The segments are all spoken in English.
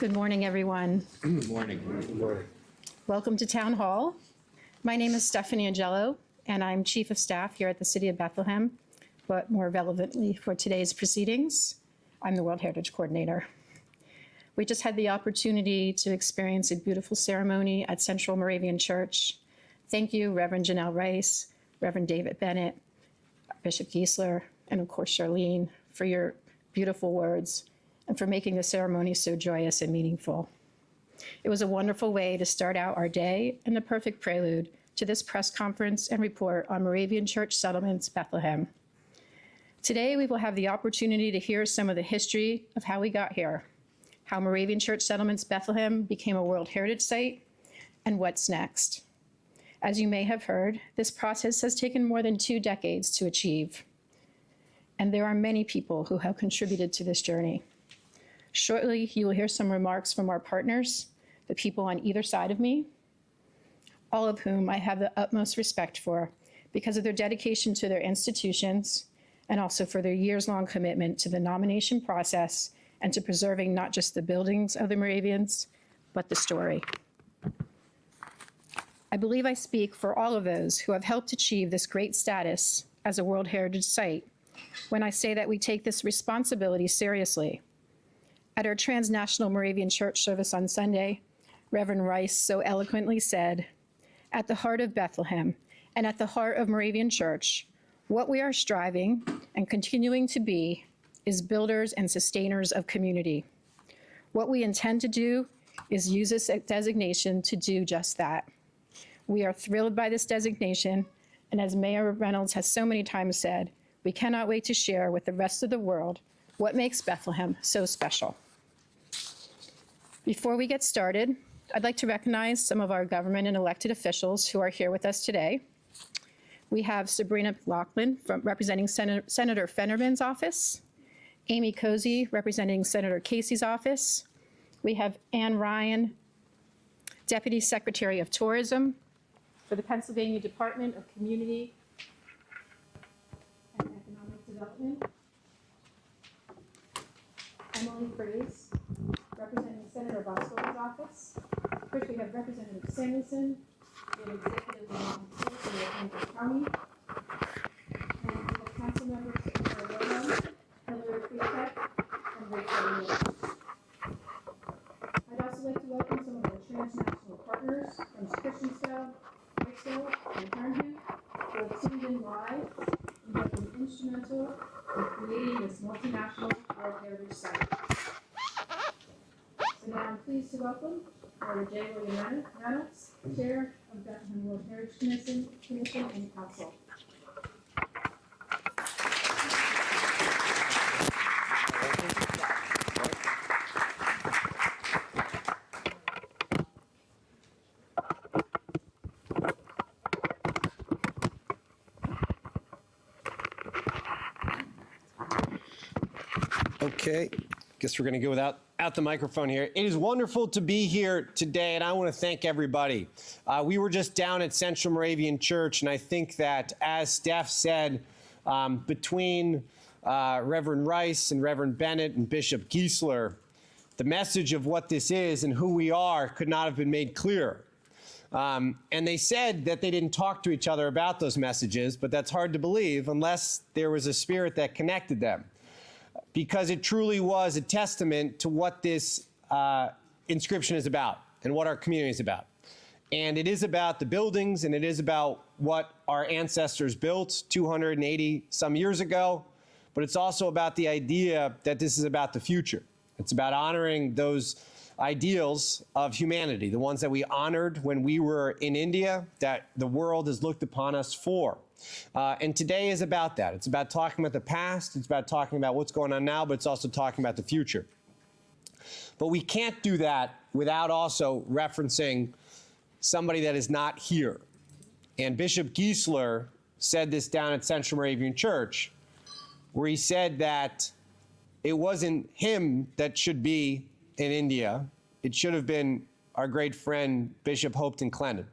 Good morning, everyone. Good morning. Good morning. Welcome to Town Hall. My name is Stephanie Angello, and I'm Chief of Staff here at the City of Bethlehem, but more relevantly for today's proceedings, I'm the World Heritage Coordinator. We just had the opportunity to experience a beautiful ceremony at Central Moravian Church. Thank you, Reverend Janelle Rice, Reverend David Bennett, Bishop Giesler, and of course Charlene, for your beautiful words and for making the ceremony so joyous and meaningful. It was a wonderful way to start out our day and the perfect prelude to this press conference and report on Moravian Church Settlements, Bethlehem. Today, we will have the opportunity to hear some of the history of how we got here, how Moravian Church Settlements, Bethlehem became a World Heritage Site, and what's next. As you may have heard, this process has taken more than 2 decades to achieve, and there are many people who have contributed to this journey. Shortly, you will hear some remarks from our partners, the people on either side of me, all of whom I have the utmost respect for because of their dedication to their institutions and also for their years-long commitment to the nomination process and to preserving not just the buildings of the Moravians, but the story. I believe I speak for all of those who have helped achieve this great status as a World Heritage Site when I say that we take this responsibility seriously. At our transnational Moravian Church service on Sunday, Reverend Rice so eloquently said, "At the heart of Bethlehem and at the heart of Moravian Church, what we are striving and continuing to be is builders and sustainers of community. What we intend to do is use this designation to do just that. We are thrilled by this designation, and as Mayor Reynolds has so many times said, we cannot wait to share with the rest of the world what makes Bethlehem so special." Before we get started, I'd like to recognize some of our government and elected officials who are here with us today. We have Sabrina Laughlin representing Senator Fennerman's office, Amy Cozy representing Senator Casey's office. We have Ann Ryan, Deputy Secretary of Tourism for the Pennsylvania Department of Community and Economic Development. Emily Fraze, representing Senator Boswell's office. First, we have Representative Samuelson, the Executive Officer for Kansas County, and we have Council members for Arizona, Hillary Freetek, and Rachel Williams. I'd also like to welcome some of our transnational partners from Christiansfeld, Gracehill, and Herrnhut, who have tuned in live and have been instrumental in creating this multinational World Heritage Site. So now I'm pleased to welcome Dr. J. William Reynolds, Chair of Bethlehem World Heritage Commission and Council. Okay, guess we're going to go without the microphone here. It is wonderful to be here today, and I want to thank everybody. We were just down at Central Moravian Church, and I think that, as Steph said, between Reverend Rice and Reverend Bennett and Bishop Giesler, the message of what this is and who we are could not have been made clearer. And they said that they didn't talk to each other about those messages, but that's hard to believe unless there was a spirit that connected them, because it truly was a testament to what this inscription is about and what our community is about. And it is about the buildings, and it is about what our ancestors built 280 some years ago, but it's also about the idea that this is about the future. It's about honoring those ideals of humanity, the ones that we honored when we were in India, that the world has looked upon us for. And today is about that. It's about talking about the past, it's about talking about what's going on now, but it's also talking about the future. But we can't do that without also referencing somebody that is not here. And Bishop Giesler said this down at Central Moravian Church, where he said that it wasn't him that should be in India. It should have been our great friend, Bishop Hopton Clennon.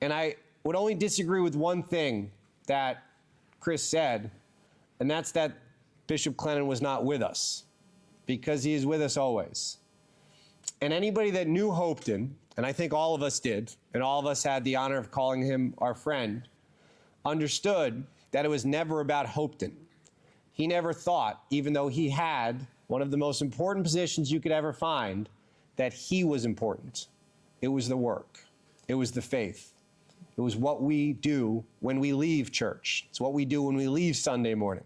And I would only disagree with one thing that Chris said, and that's that Bishop Clennon was not with us, because he is with us always. And anybody that knew Hopeton, and I think all of us did, and all of us had the honor of calling him our friend, understood that it was never about Hopeton. He never thought, even though he had one of the most important positions you could ever find, that he was important. It was the work. It was the faith. It was what we do when we leave church. It's what we do when we leave Sunday morning.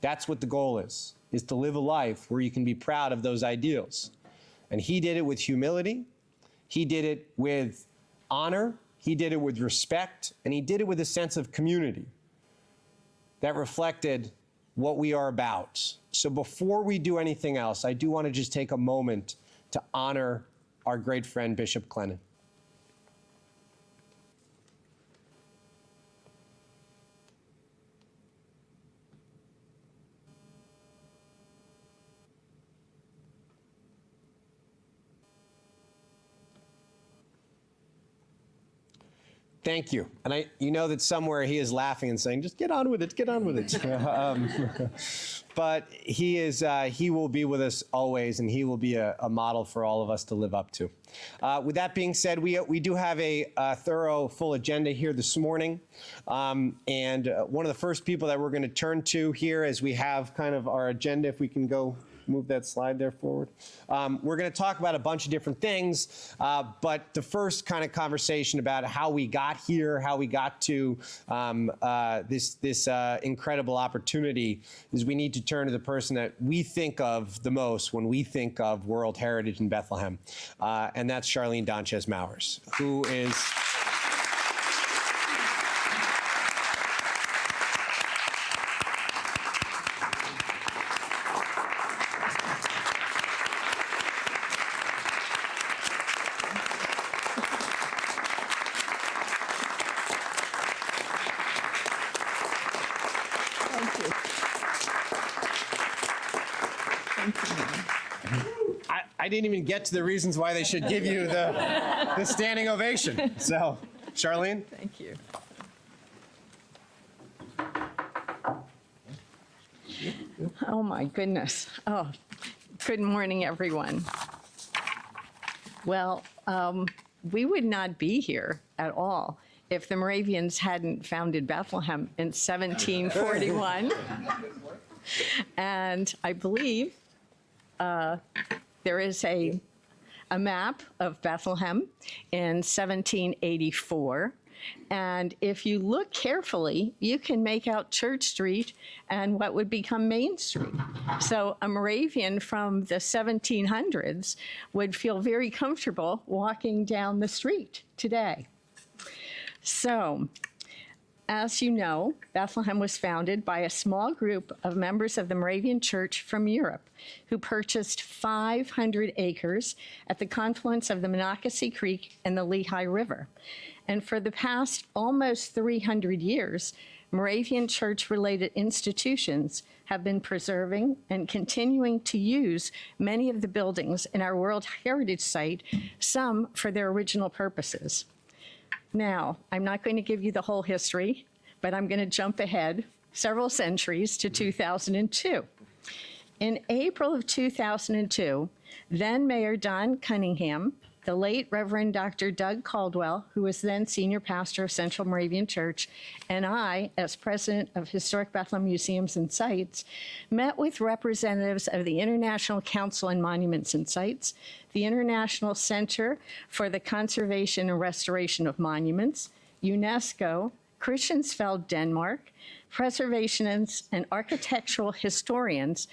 That's what the goal is to live a life where you can be proud of those ideals. And he did it with humility. He did it with honor. He did it with respect. And he did it with a sense of community that reflected what we are about. So before we do anything else, I do want to just take a moment to honor our great friend, Bishop Clennon. Thank you. And you know that somewhere he is laughing and saying, just get on with it, get on with it. But he will be with us always, and he will be a model for all of us to live up to. With that being said, we do have a thorough, full agenda here this morning. And one of the first people that we're going to turn to here as we have kind of our agenda, if we can go move that slide there forward. We're going to talk about a bunch of different things, but the first kind of conversation about how we got here, how we got to this incredible opportunity is we need to turn to the person that we think of the most when we think of World Heritage in Bethlehem, and that's Charlene Donchez-Mowers, who is... I didn't even get to the reasons why they should give you the standing ovation. So, Charlene? Thank you. Oh, my goodness. Oh, good morning, everyone. Well, we would not be here at all if the Moravians hadn't founded Bethlehem in 1741. And I believe there is a map of Bethlehem in 1784. And if you look carefully, you can make out Church Street and what would become Main Street. So a Moravian from the 1700s would feel very comfortable walking down the street today. So, as you know, Bethlehem was founded by a small group of members of the Moravian Church from Europe who purchased 500 acres at the confluence of the Monocacy Creek and the Lehigh River. And for the past almost 300 years, Moravian church-related institutions have been preserving and continuing to use many of the buildings in our World Heritage Site, some for their original purposes. Now, I'm not going to give you the whole history, but I'm going to jump ahead several centuries to 2002. In April of 2002, then Mayor Don Cunningham, the late Reverend Dr. Doug Caldwell, who was then senior pastor of Central Moravian Church, and I, as president of Historic Bethlehem Museums and Sites, met with representatives of the International Council on Monuments and Sites, the International Center for the Conservation and Restoration of Monuments, UNESCO, Christiansfeld, Denmark, preservationists and architectural historians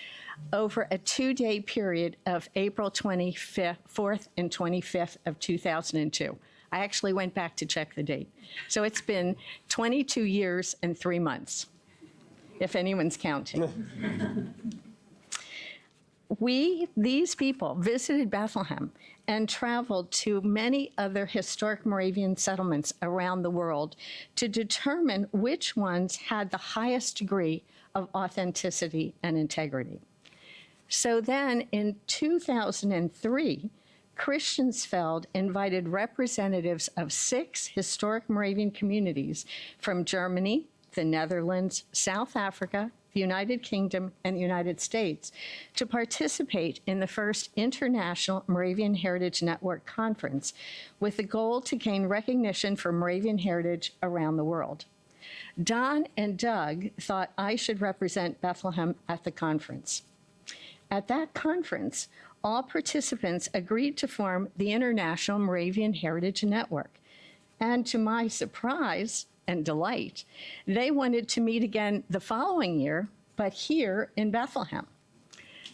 over a 2-day period of April 24th and 25th of 2002. I actually went back to check the date. So it's been 22 years and 3 months, if anyone's counting. These people visited Bethlehem and traveled to many other historic Moravian settlements around the world to determine which ones had the highest degree of authenticity and integrity. So then in 2003, Christiansfeld invited representatives of 6 historic Moravian communities from Germany, the Netherlands, South Africa, the United Kingdom, and the United States to participate in the first International Moravian Heritage Network Conference with the goal to gain recognition for Moravian heritage around the world. Don and Doug thought I should represent Bethlehem at the conference. At that conference, all participants agreed to form the International Moravian Heritage Network. And to my surprise and delight, they wanted to meet again the following year, but here in Bethlehem.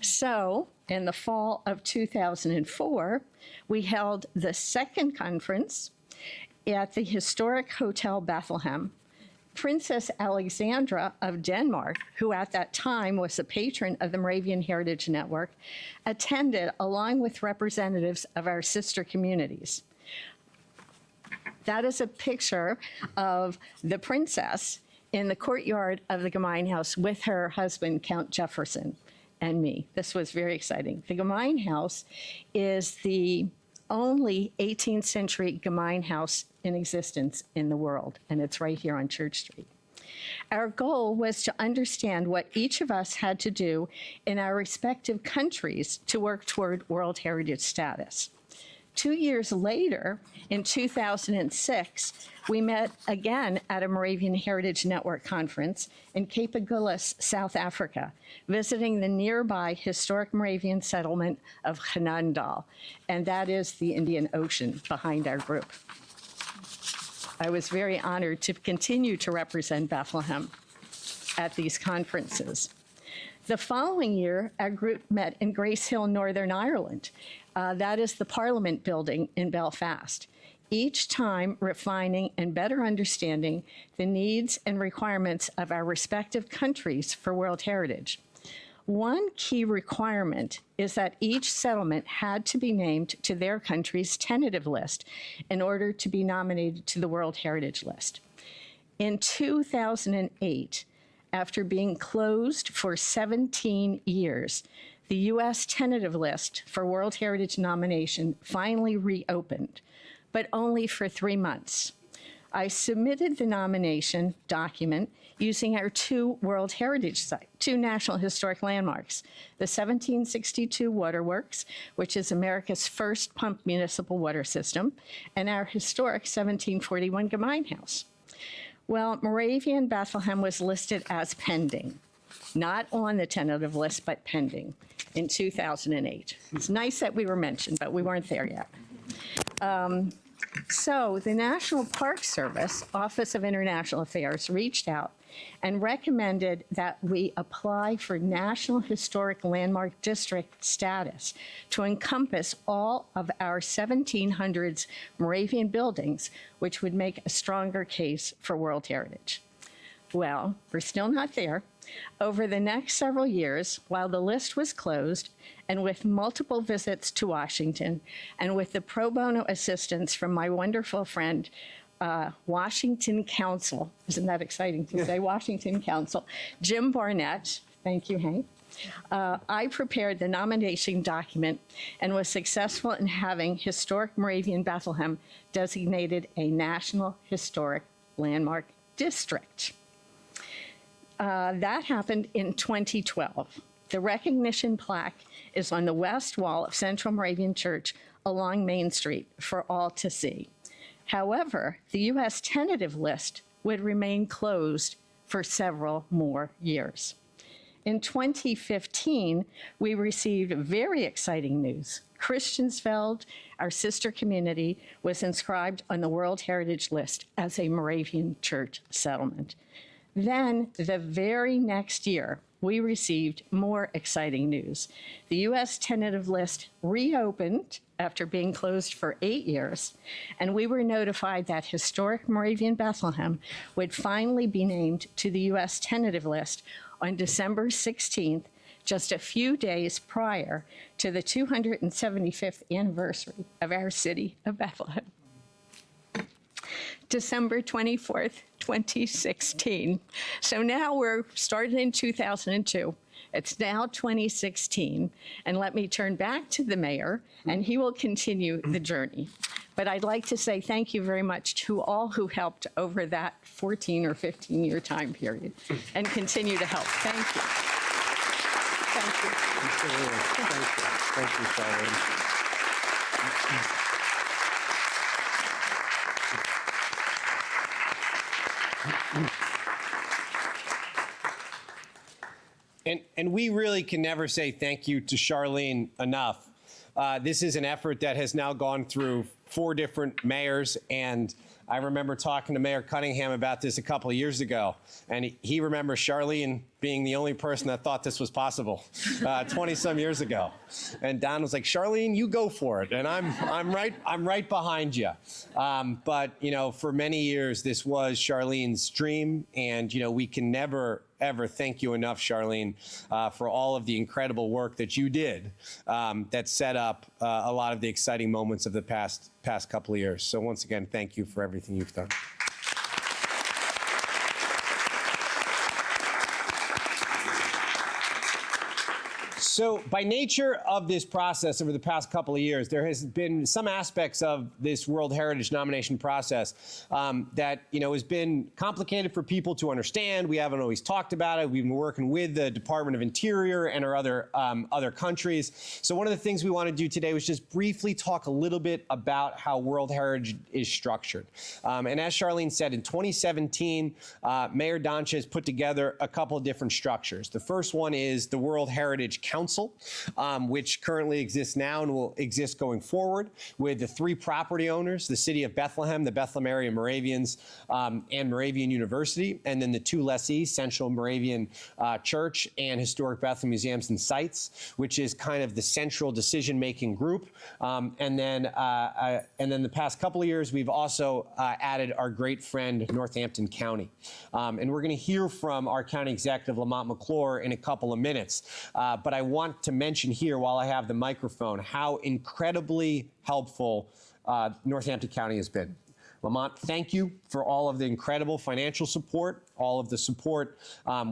So, in the fall of 2004, we held the second conference at the historic Hotel Bethlehem. Princess Alexandra of Denmark, who at that time was a patron of the Moravian Heritage Network, attended along with representatives of our sister communities. That is a picture of the princess in the courtyard of the Gemeinhaus with her husband, Count Jefferson, and me. This was very exciting. The Gemeinhaus is the only 18th century Gemeinhaus in existence in the world, and it's right here on Church Street. Our goal was to understand what each of us had to do in our respective countries to work toward World Heritage status. 2 years later, in 2006, we met again at a Moravian Heritage Network conference in Cape Agulhas, South Africa, visiting the nearby historic Moravian settlement of Herrnhut, and that is the Indian Ocean behind our group. I was very honored to continue to represent Bethlehem at these conferences. The following year, our group met in Gracehill, Northern Ireland. That is the Parliament building in Belfast, each time refining and better understanding the needs and requirements of our respective countries for World Heritage. One key requirement is that each settlement had to be named to their country's tentative list in order to be nominated to the World Heritage List. In 2008, after being closed for 17 years, the U.S. tentative list for World Heritage nomination finally reopened, but only for 3 months. I submitted the nomination document using our two World Heritage sites, two National Historic Landmarks, the 1762 Waterworks, which is America's first pumped municipal water system, and our historic 1741 Gemeinhaus. Well, Moravian Bethlehem was listed as pending, not on the tentative list, but pending in 2008. It's nice that we were mentioned, but we weren't there yet. So the National Park Service, Office of International Affairs, reached out and recommended that we apply for National Historic Landmark District status to encompass all of our 1700s Moravian buildings, which would make a stronger case for World Heritage. Well, we're still not there. Over the next several years, while the list was closed, and with multiple visits to Washington, and with the pro bono assistance from my wonderful friend, Washington Council, isn't that exciting to say, Washington Council, Jim Barnett, thank you, Hank. I prepared the nomination document and was successful in having Historic Moravian Bethlehem designated a National Historic Landmark District. That happened in 2012. The recognition plaque is on the west wall of Central Moravian Church along Main Street for all to see. However, the U.S. tentative list would remain closed for several more years. In 2015, we received very exciting news. Christiansfeld, our sister community, was inscribed on the World Heritage List as a Moravian Church settlement. Then, the very next year, we received more exciting news. The U.S. tentative list reopened after being closed for 8 years, and we were notified that historic Moravian Bethlehem would finally be named to the U.S. tentative list on December 16th, just a few days prior to the 275th anniversary of our city of Bethlehem. December 24th, 2016. So now we're started in 2002. It's now 2016, and let me turn back to the mayor, and he will continue the journey. But I'd like to say thank you very much to all who helped over that 14 or 15-year time period and continue to help. Thank you. Thank you. Thank you, Charlene. And we really can never say thank you to Charlene enough. This is an effort that has now gone through 4 different mayors, and I remember talking to Mayor Cunningham about this a couple of years ago, and he remembers Charlene being the only person that thought this was possible 20-some years ago. And Don was like, Charlene, you go for it, and I'm right behind you. But you know, for many years, this was Charlene's dream, and you know, we can never ever thank you enough, Charlene, for all of the incredible work that you did that set up a lot of the exciting moments of the past couple of years. So once again, thank you for everything you've done. So by nature of this process over the past couple of years, there has been some aspects of this World Heritage nomination process that, you know, has been complicated for people to understand. We haven't always talked about it. We've been working with the Department of Interior and our other countries. So one of the things we want to do today was just briefly talk a little bit about how World Heritage is structured. And as Charlene said, in 2017, Mayor Donchez put together a couple of different structures. The first one is the World Heritage Council, which currently exists now and will exist going forward, with the 3 property owners, the city of Bethlehem, the Bethlehem area Moravians, and Moravian University, and then the 2 lessees, Central Moravian Church and Historic Bethlehem Museums and Sites, which is kind of the central decision-making group. And then the past couple of years, we've also added our great friend, Northampton County. And we're going to hear from our county executive, Lamont McClure, in a couple of minutes. But I want to mention here, while I have the microphone, how incredibly helpful Northampton County has been. Lamont, thank you for all of the incredible financial support, all of the support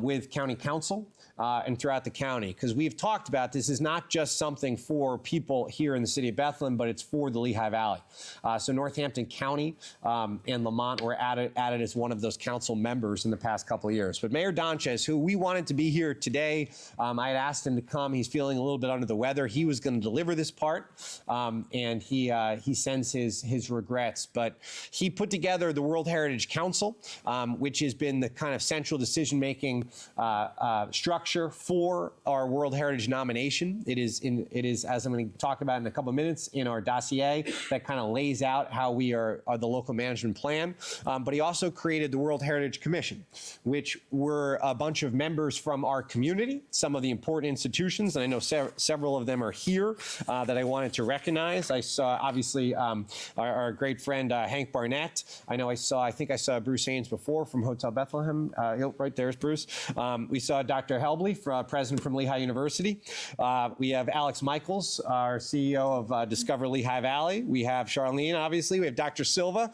with County Council and throughout the county, because we've talked about this is not just something for people here in the city of Bethlehem, but it's for the Lehigh Valley. So Northampton County and Lamont were added as one of those council members in the past couple of years. But Mayor Donchez, who we wanted to be here today, I had asked him to come. He's feeling a little bit under the weather. He was going to deliver this part, and he sends his regrets. But he put together the World Heritage Council, which has been the kind of central decision-making structure for our World Heritage nomination. It is, as I'm going to talk about in a couple of minutes, in our dossier that kind of lays out how we are the local management plan. But he also created the World Heritage Commission, which were a bunch of members from our community, some of the important institutions, and I know several of them are here that I wanted to recognize. I saw, obviously, our great friend Hank Barnett. I think I saw Bruce Haynes before from Hotel Bethlehem. Right there's Bruce. We saw Dr. Helbley, president from Lehigh University. We have Alex Michaels, our CEO of Discover Lehigh Valley. We have Charlene, obviously. We have Dr. Silva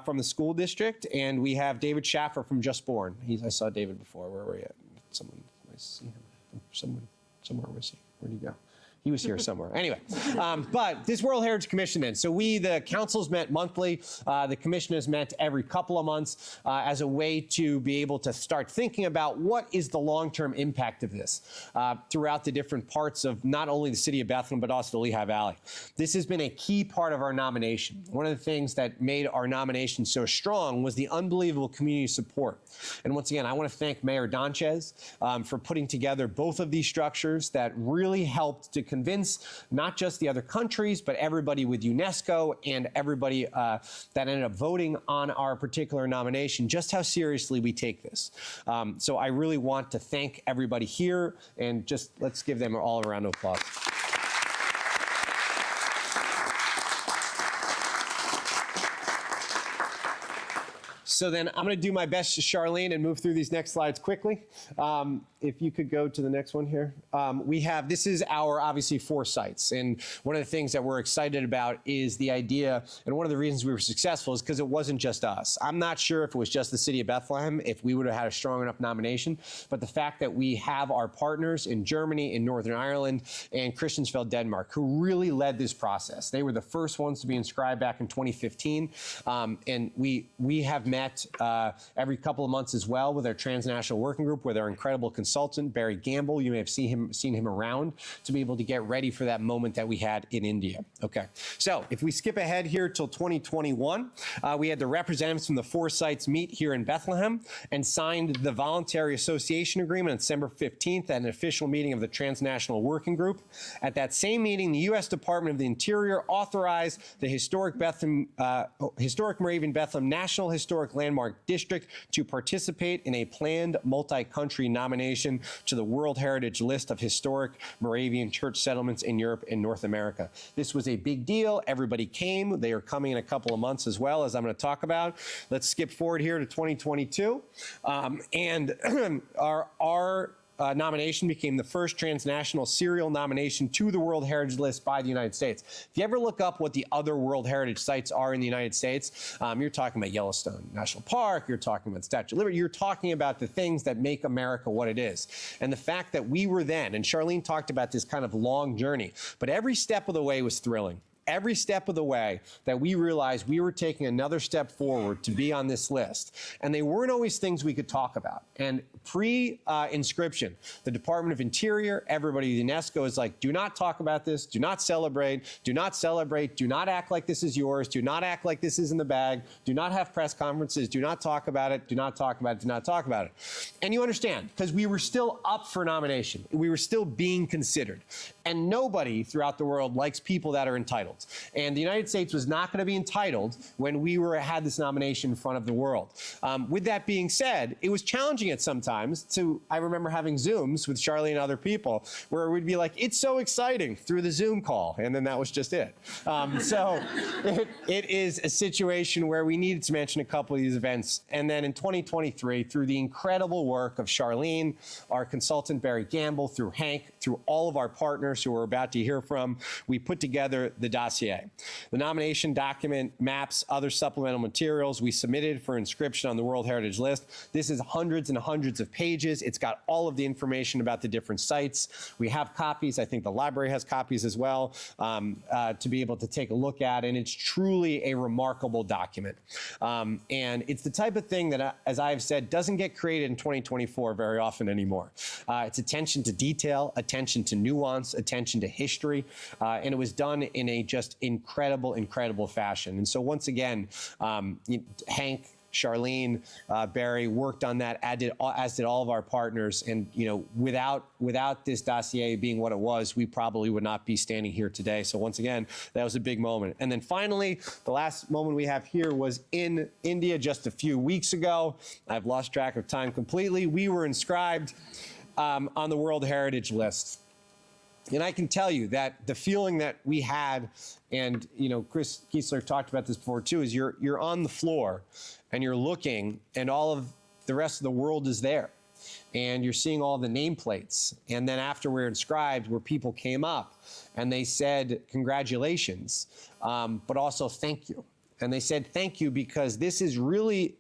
from the school district, and we have David Schaffer from Just Born. I saw David before. Where were you? I see him. Somewhere was he? Where'd he go? He was here somewhere. Anyway, but this World Heritage Commission then. So the councils met monthly. The commission has met every couple of months as a way to be able to start thinking about what is the long-term impact of this throughout the different parts of not only the city of Bethlehem, but also the Lehigh Valley. This has been a key part of our nomination. One of the things that made our nomination so strong was the unbelievable community support. And once again, I want to thank Mayor Donchez for putting together both of these structures that really helped to convince not just the other countries, but everybody with UNESCO and everybody that ended up voting on our particular nomination, just how seriously we take this. So I really want to thank everybody here, and just let's give them all a round of applause. So then I'm going to do my best, Charlene, and move through these next slides quickly. If you could go to the next one here. This is our, obviously, 4 sites. And one of the things that we're excited about is the idea, and one of the reasons we were successful is because it wasn't just us. I'm not sure if it was just the city of Bethlehem, if we would have had a strong enough nomination, but the fact that we have our partners in Germany, in Northern Ireland, and Christiansfeld, Denmark, who really led this process. They were the first ones to be inscribed back in 2015. And we have met every couple of months as well with our transnational working group with our incredible consultant, Barry Gamble. You may have seen him around to be able to get ready for that moment that we had in India. Okay, so if we skip ahead here till 2021, we had the representatives from the 4 sites meet here in Bethlehem and signed the voluntary association agreement on December 15th at an official meeting of the transnational working group. At that same meeting, the U.S. Department of the Interior authorized the historic Moravian Bethlehem National Historic Landmark District to participate in a planned multi-country nomination to the World Heritage List of Historic Moravian Church Settlements in Europe and North America. This was a big deal. Everybody came. They are coming in a couple of months as well, as I'm going to talk about. Let's skip forward here to 2022. Our nomination became the first transnational serial nomination to the World Heritage List by the United States. If you ever look up what the other World Heritage sites are in the United States, you're talking about Yellowstone National Park, you're talking about Statue of Liberty, you're talking about the things that make America what it is. And the fact that we were then, and Charlene talked about this kind of long journey, but every step of the way was thrilling. Every step of the way that we realized we were taking another step forward to be on this list. And they weren't always things we could talk about. And pre-inscription, the Department of Interior, everybody, UNESCO is like, do not talk about this, do not celebrate, do not celebrate, do not act like this is yours, do not act like this is in the bag, do not have press conferences, do not talk about it, do not talk about it, do not talk about it. And you understand, because we were still up for nomination. We were still being considered. And nobody throughout the world likes people that are entitled. And the United States was not going to be entitled when we had this nomination in front of the world. With that being said, it was challenging at some times I remember having Zooms with Charlie and other people where we'd be like, it's so exciting through the Zoom call. And then that was just it. So it is a situation where we needed to mention a couple of these events. And then in 2023, through the incredible work of Charlene, our consultant Barry Gamble, through Hank, through all of our partners who we're about to hear from, we put together the dossier. The nomination document maps other supplemental materials we submitted for inscription on the World Heritage List. This is hundreds and hundreds of pages. It's got all of the information about the different sites. We have copies. I think the library has copies as well to be able to take a look at, and it's truly a remarkable document. And it's the type of thing that, as I've said, doesn't get created in 2024 very often anymore. It's attention to detail, attention to nuance, attention to history, and it was done in a just incredible fashion. And so once again, Hank, Charlene, Barry worked on that, as did all of our partners. And without this dossier being what it was, we probably would not be standing here today. So once again, that was a big moment. And then finally, the last moment we have here was in India just a few weeks ago. I've lost track of time completely. We were inscribed on the World Heritage List. And I can tell you that the feeling that we had, and Chris Kiesler talked about this before too, is you're on the floor and you're looking and all of the rest of the world is there. And you're seeing all the nameplates. And then after we're inscribed, where people came up and they said, congratulations, but also thank you. And they said, thank you, because this is really,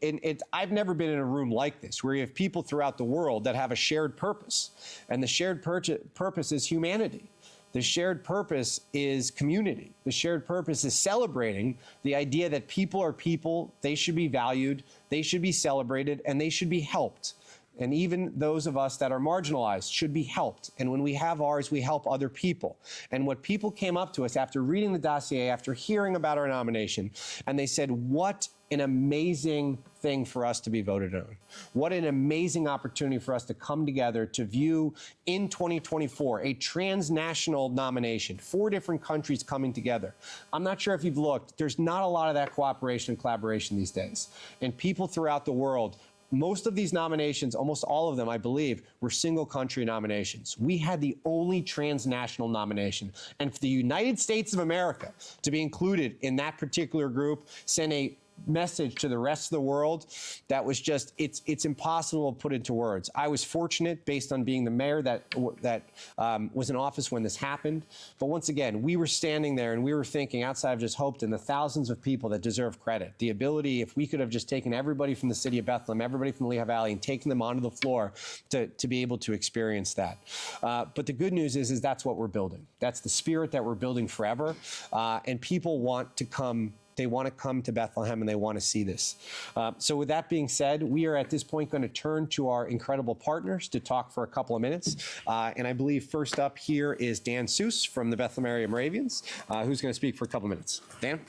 I've never been in a room like this, where you have people throughout the world that have a shared purpose. And the shared purpose is humanity. The shared purpose is community. The shared purpose is celebrating the idea that people are people, they should be valued, they should be celebrated, and they should be helped. And even those of us that are marginalized should be helped. And when we have ours, we help other people. And what people came up to us after reading the dossier, after hearing about our nomination, and they said, what an amazing thing for us to be voted on. What an amazing opportunity for us to come together to view in 2024 a transnational nomination, 4 different countries coming together. I'm not sure if you've looked, there's not a lot of that cooperation and collaboration these days. And people throughout the world, most of these nominations, almost all of them, I believe, were single country nominations. We had the only transnational nomination. And for the United States of America to be included in that particular group sent a message to the rest of the world that was just, it's impossible to put into words. I was fortunate based on being the mayor that was in office when this happened. But once again, we were standing there and we were thinking outside of just Hopeton, the thousands of people that deserve credit. The ability, if we could have just taken everybody from the city of Bethlehem, everybody from Lehigh Valley, and taken them onto the floor to be able to experience that. But the good news is that's what we're building. That's the spirit that we're building forever. And people want to come. They want to come to Bethlehem and they want to see this. So with that being said, we are at this point going to turn to our incredible partners to talk for a couple of minutes. And I believe first up here is Dan Seuss from the Bethlehem area Moravians, who's going to speak for a couple of minutes. Dan?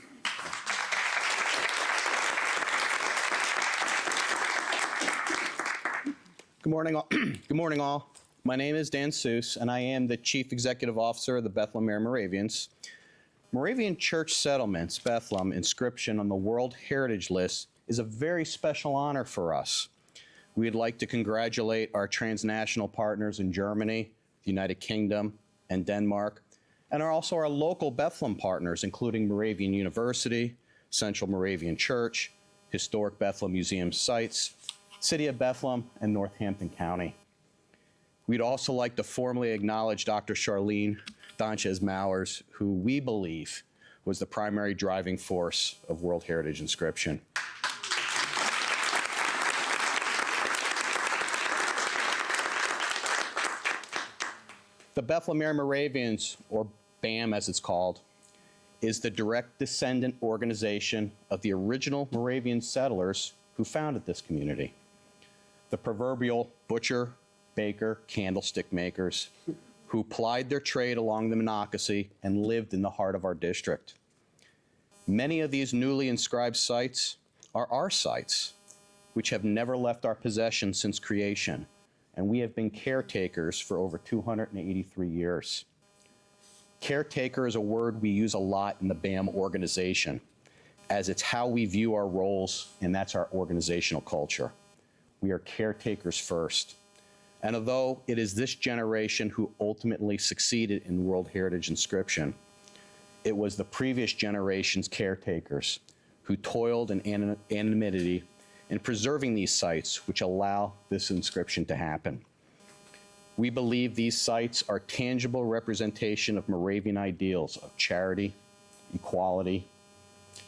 Good morning, all. Good morning, all. My name is Dan Seuss, and I am the Chief Executive Officer of the Bethlehem area Moravians. Moravian Church Settlements, Bethlehem, inscription on the World Heritage List is a very special honor for us. We'd like to congratulate our transnational partners in Germany, the United Kingdom, and Denmark, and also our local Bethlehem partners, including Moravian University, Central Moravian Church, Historic Bethlehem Museum Sites, City of Bethlehem, and Northampton County. We'd also like to formally acknowledge Dr. Charlene Donchez-Mowers, who we believe was the primary driving force of World Heritage inscription. The Bethlehem area Moravians, or BAM as it's called, is the direct descendant organization of the original Moravian settlers who founded this community. The proverbial butcher, baker, candlestick makers who plied their trade along the Monocacy and lived in the heart of our district. Many of these newly inscribed sites are our sites, which have never left our possession since creation, and we have been caretakers for over 283 years. Caretaker is a word we use a lot in the BAM organization, as it's how we view our roles, and that's our organizational culture. We are caretakers first. And although it is this generation who ultimately succeeded in World Heritage inscription, it was the previous generation's caretakers who toiled in anonymity in preserving these sites, which allow this inscription to happen. We believe these sites are tangible representation of Moravian ideals of charity, equality,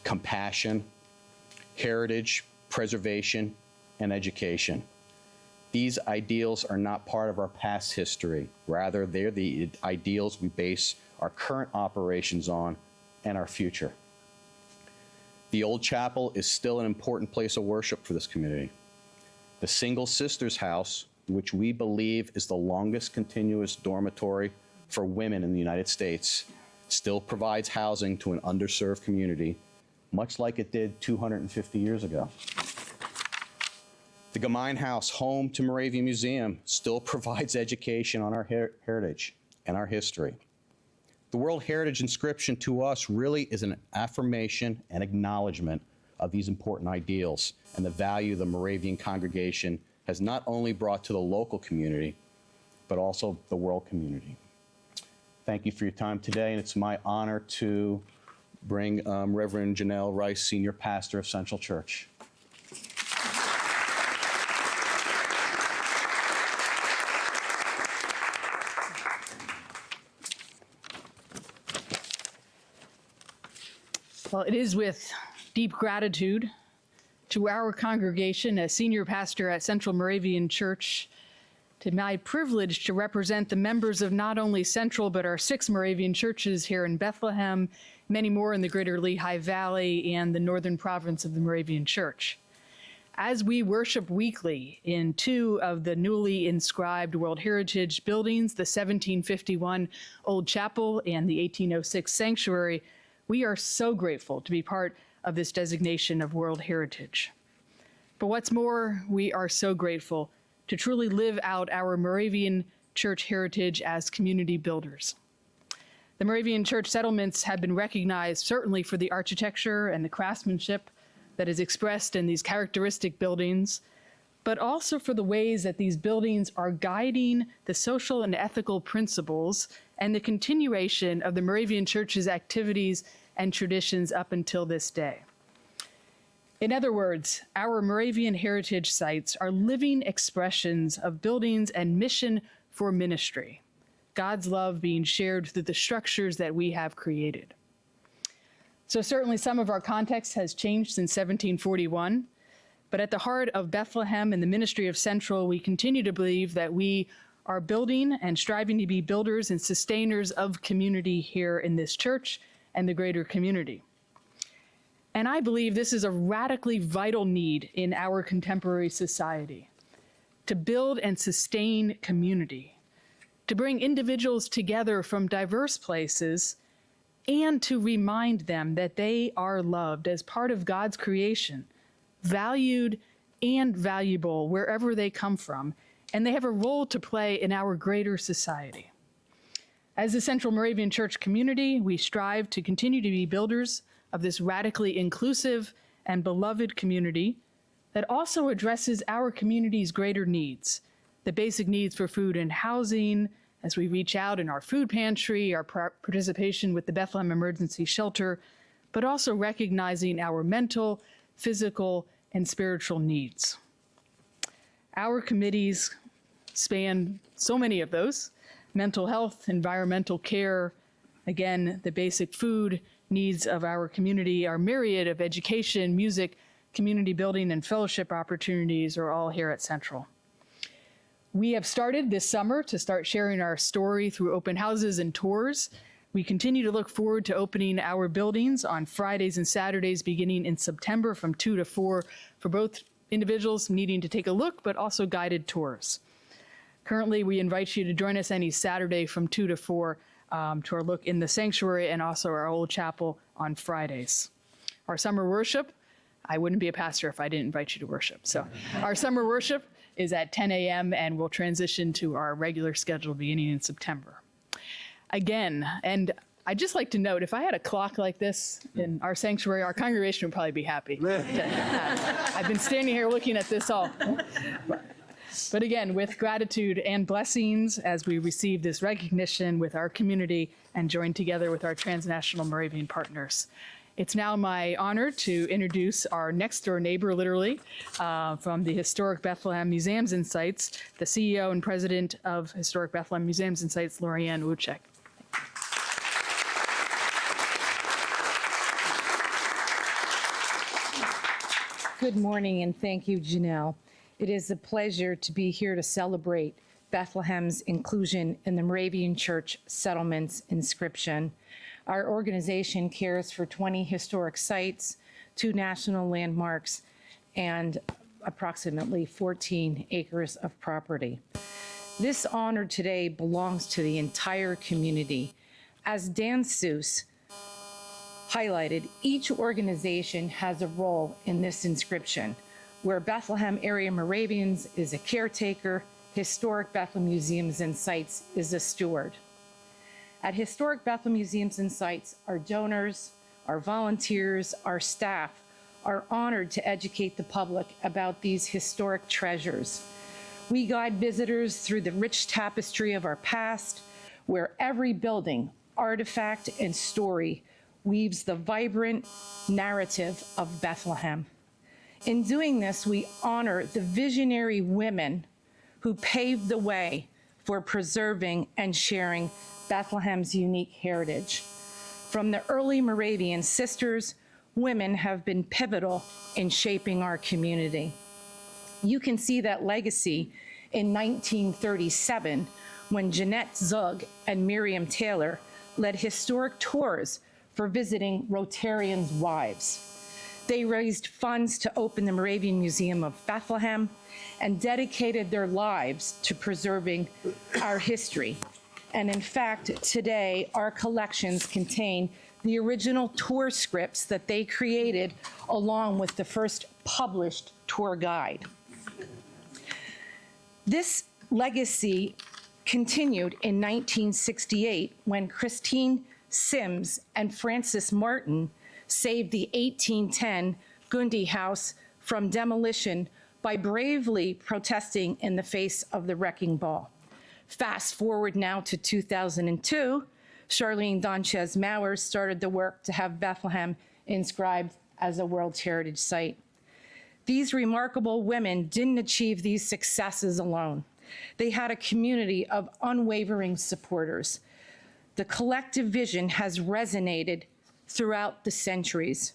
compassion, heritage, preservation, and education. These ideals are not part of our past history. Rather, they're the ideals we base our current operations on and our future. The old chapel is still an important place of worship for this community. The Single Sisters House, which we believe is the longest continuous dormitory for women in the United States, still provides housing to an underserved community, much like it did 250 years ago. The Gemein House, home to Moravian Museum, still provides education on our heritage and our history. The World Heritage inscription to us really is an affirmation and acknowledgement of these important ideals and the value the Moravian congregation has not only brought to the local community, but also the world community. Thank you for your time today, and it's my honor to bring Reverend Janelle Rice, Senior Pastor of Central Church. Well, it is with deep gratitude to our congregation as senior pastor at Central Moravian Church, to my privilege to represent the members of not only Central, but our 6 Moravian churches here in Bethlehem, many more in the greater Lehigh Valley and the northern province of the Moravian Church. As we worship weekly in 2 of the newly inscribed World Heritage buildings, the 1751 Old Chapel and the 1806 Sanctuary, we are so grateful to be part of this designation of World Heritage. But what's more, we are so grateful to truly live out our Moravian church heritage as community builders. The Moravian Church Settlements have been recognized certainly for the architecture and the craftsmanship that is expressed in these characteristic buildings, but also for the ways that these buildings are guiding the social and ethical principles and the continuation of the Moravian Church's activities and traditions up until this day. In other words, our Moravian heritage sites are living expressions of buildings and mission for ministry, God's love being shared through the structures that we have created. So certainly some of our context has changed since 1741, but at the heart of Bethlehem and the ministry of Central, we continue to believe that we are building and striving to be builders and sustainers of community here in this church and the greater community. And I believe this is a radically vital need in our contemporary society, to build and sustain community, to bring individuals together from diverse places, and to remind them that they are loved as part of God's creation, valued and valuable wherever they come from, and they have a role to play in our greater society. As the Central Moravian Church community, we strive to continue to be builders of this radically inclusive and beloved community that also addresses our community's greater needs, the basic needs for food and housing, as we reach out in our food pantry, our participation with the Bethlehem Emergency Shelter, but also recognizing our mental, physical, and spiritual needs. Our committees span so many of those: mental health, environmental care, again, the basic food needs of our community, our myriad of education, music, community building, and fellowship opportunities are all here at Central. We have started this summer to start sharing our story through open houses and tours. We continue to look forward to opening our buildings on Fridays and Saturdays beginning in September from 2 to 4 for both individuals needing to take a look, but also guided tours. Currently, we invite you to join us any Saturday from 2 to 4 to our look in the sanctuary and also our old chapel on Fridays. Our summer worship, I wouldn't be a pastor if I didn't invite you to worship. So our summer worship is at 10 a.m. and we'll transition to our regular schedule beginning in September. Again, and I'd just like to note, if I had a clock like this in our sanctuary, our congregation would probably be happy to have. I've been standing here looking at this all. But again, with gratitude and blessings as we receive this recognition with our community and join together with our transnational Moravian partners. It's now my honor to introduce our next door neighbor, literally, from the Historic Bethlehem Museums and Sites, the CEO and President of Historic Bethlehem Museums and Sites, Lorianne Wuchek. Good morning, and thank you, Janelle. It is a pleasure to be here to celebrate Bethlehem's inclusion in the Moravian Church Settlements inscription. Our organization cares for 20 historic sites, 2 national landmarks, and approximately 14 acres of property. This honor today belongs to the entire community. As Dan Seuss highlighted, each organization has a role in this inscription, where Bethlehem Area Moravians is a caretaker, Historic Bethlehem Museums and Sites is a steward. At Historic Bethlehem Museums and Sites, our donors, our volunteers, our staff are honored to educate the public about these historic treasures. We guide visitors through the rich tapestry of our past, where every building, artifact, and story weaves the vibrant narrative of Bethlehem. In doing this, we honor the visionary women who paved the way for preserving and sharing Bethlehem's unique heritage. From the early Moravian sisters, women have been pivotal in shaping our community. You can see that legacy in 1937 when Jeanette Zug and Miriam Taylor led historic tours for visiting Rotarians' wives. They raised funds to open the Moravian Museum of Bethlehem and dedicated their lives to preserving our history. And in fact, today, our collections contain the original tour scripts that they created along with the first published tour guide. This legacy continued in 1968 when Christine Sims and Francis Martin saved the 1810 Gundy House from demolition by bravely protesting in the face of the wrecking ball. Fast forward now to 2002, Charlene Donchez Maurer started the work to have Bethlehem inscribed as a World Heritage Site. These remarkable women didn't achieve these successes alone. They had a community of unwavering supporters. The collective vision has resonated throughout the centuries,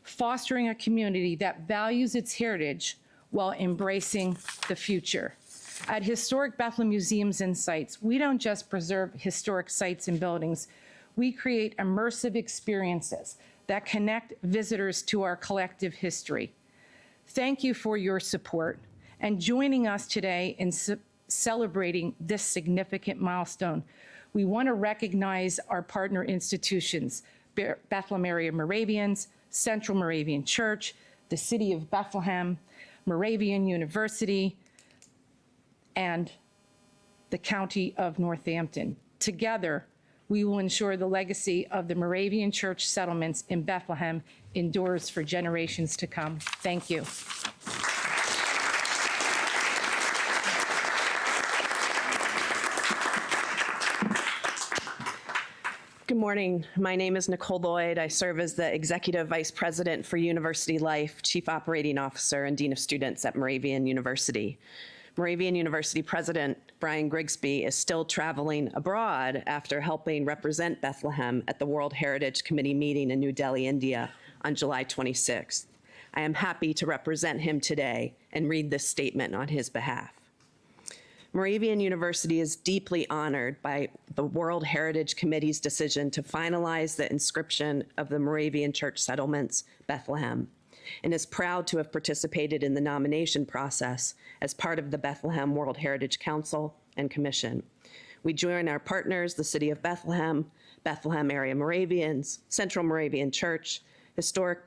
fostering a community that values its heritage while embracing the future. At historic Bethlehem museums and sites, we don't just preserve historic sites and buildings, we create immersive experiences that connect visitors to our collective history. Thank you for your support and joining us today in celebrating this significant milestone. We want to recognize our partner institutions, Bethlehem Area Moravians, Central Moravian Church, the City of Bethlehem, Moravian University, and the County of Northampton. Together, we will ensure the legacy of the Moravian Church Settlements in Bethlehem endures for generations to come. Thank you. Good morning. My name is Nicole Lloyd. I serve as the Executive Vice President for University Life, Chief Operating Officer, and Dean of Students at Moravian University. Moravian University President Brian Grigsby is still traveling abroad after helping represent Bethlehem at the World Heritage Committee meeting in New Delhi, India on July 26th. I am happy to represent him today and read this statement on his behalf. Moravian University is deeply honored by the World Heritage Committee's decision to finalize the inscription of the Moravian Church Settlements, Bethlehem, and is proud to have participated in the nomination process as part of the Bethlehem World Heritage Council and Commission. We join our partners, the City of Bethlehem, Bethlehem Area Moravians, Central Moravian Church, Historic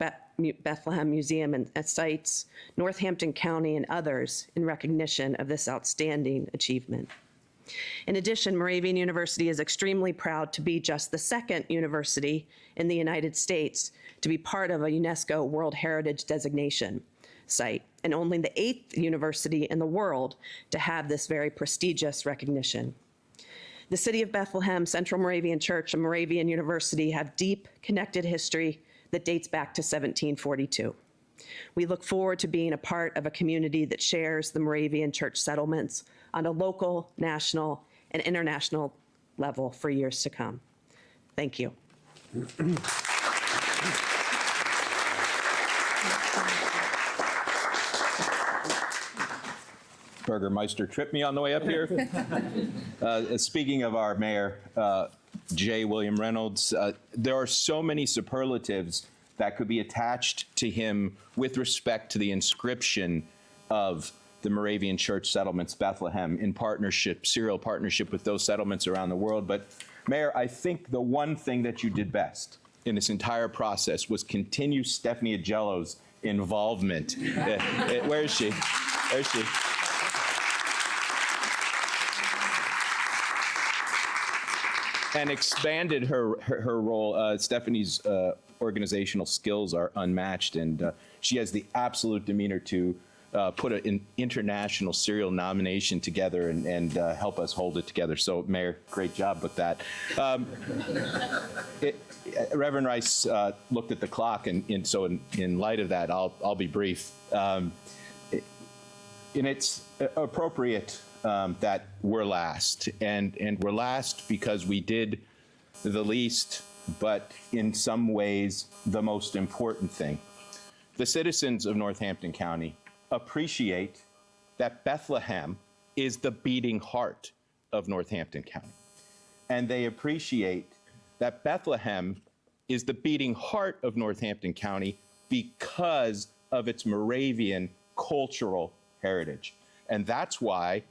Bethlehem Museum and Sites, Northampton County, and others in recognition of this outstanding achievement. In addition, Moravian University is extremely proud to be just the second university in the United States to be part of a UNESCO World Heritage designation site, and only the 8th university in the world to have this very prestigious recognition. The City of Bethlehem, Central Moravian Church, and Moravian University have deep connected history that dates back to 1742. We look forward to being a part of a community that shares the Moravian Church Settlements on a local, national, and international level for years to come. Thank you. Burgermeister tripped me on the way up here. Speaking of our mayor, J. William Reynolds, there are so many superlatives that could be attached to him with respect to the inscription of the Moravian Church Settlements, Bethlehem, in partnership, serial partnership with those settlements around the world. But Mayor, I think the one thing that you did best in this entire process was continue Stephanie Agello's involvement. Where is she? Where is she? And expanded her role. Stephanie's organizational skills are unmatched, and she has the absolute demeanor to put an international serial nomination together and help us hold it together. So, Mayor, great job with that. Reverend Rice looked at the clock, and so in light of that, I'll be brief. And it's appropriate that we're last, and we're last because we did the least, but in some ways the most important thing. The citizens of Northampton County appreciate that Bethlehem is the beating heart of Northampton County, and they appreciate that Bethlehem is the beating heart of Northampton County because of its Moravian cultural heritage. And that's why,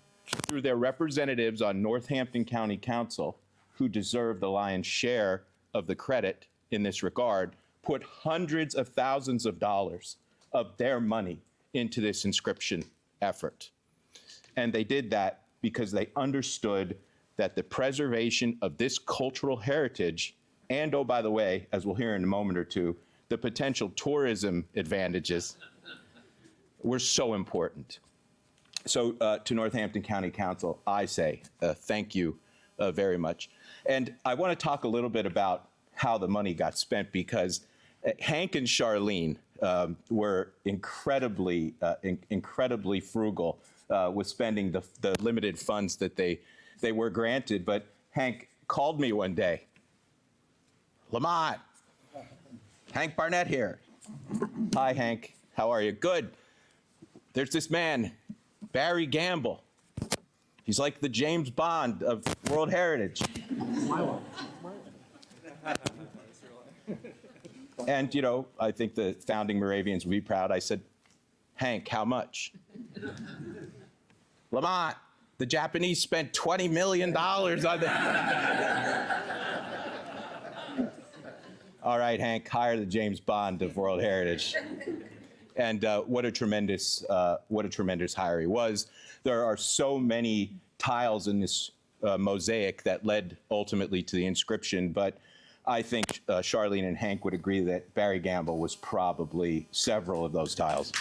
through their representatives on Northampton County Council, who deserve the lion's share of the credit in this regard, put hundreds of thousands of dollars of their money into this inscription effort. And they did that because they understood that the preservation of this cultural heritage, and oh, by the way, as we'll hear in a moment or two, the potential tourism advantages were so important. So to Northampton County Council, I say thank you very much. And I want to talk a little bit about how the money got spent, because Hank and Charlene were incredibly frugal with spending the limited funds that they were granted. But Hank called me one day. Lamont, Hank Barnett here. Hi, Hank. How are you? Good. There's this man, Barry Gamble. He's like the James Bond of World Heritage. And, you know, I think the founding Moravians would be proud. I said, Hank, how much? Lamont, the Japanese spent $20 million on that. All right, Hank, hire the James Bond of World Heritage. And what a tremendous hire he was. There are so many tiles in this mosaic that led ultimately to the inscription, but I think Charlene and Hank would agree that Barry Gamble was probably several of those tiles.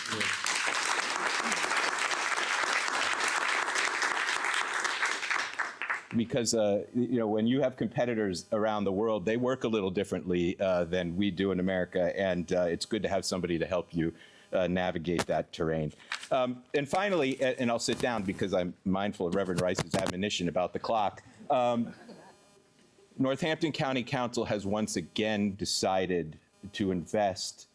Because you know, when you have competitors around the world, they work a little differently than we do in America, and it's good to have somebody to help you navigate that terrain. And finally, and I'll sit down because I'm mindful of Reverend Rice's admonition about the clock. Northampton County Council has once again decided to invest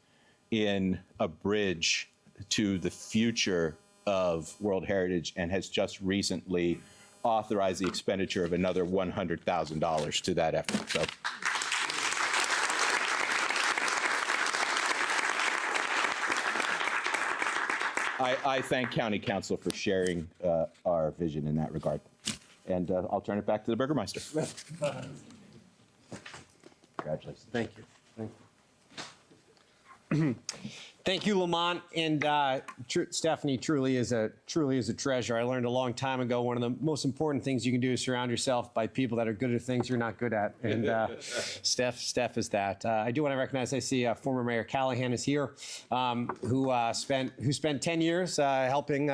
in a bridge to the future of World Heritage and has just recently authorized the expenditure of another $100,000 to that effort. So. I thank County Council for sharing our vision in that regard. And I'll turn it back to the Burgermeister. Congratulations. Thank you. Thank you. Thank you, Lamont, and Stephanie truly is a treasure. I learned a long time ago one of the most important things you can do is surround yourself by people that are good at things you're not good at, and Steph is that. I do want to recognize. I see former Mayor Callahan is here, who spent 10 years helping.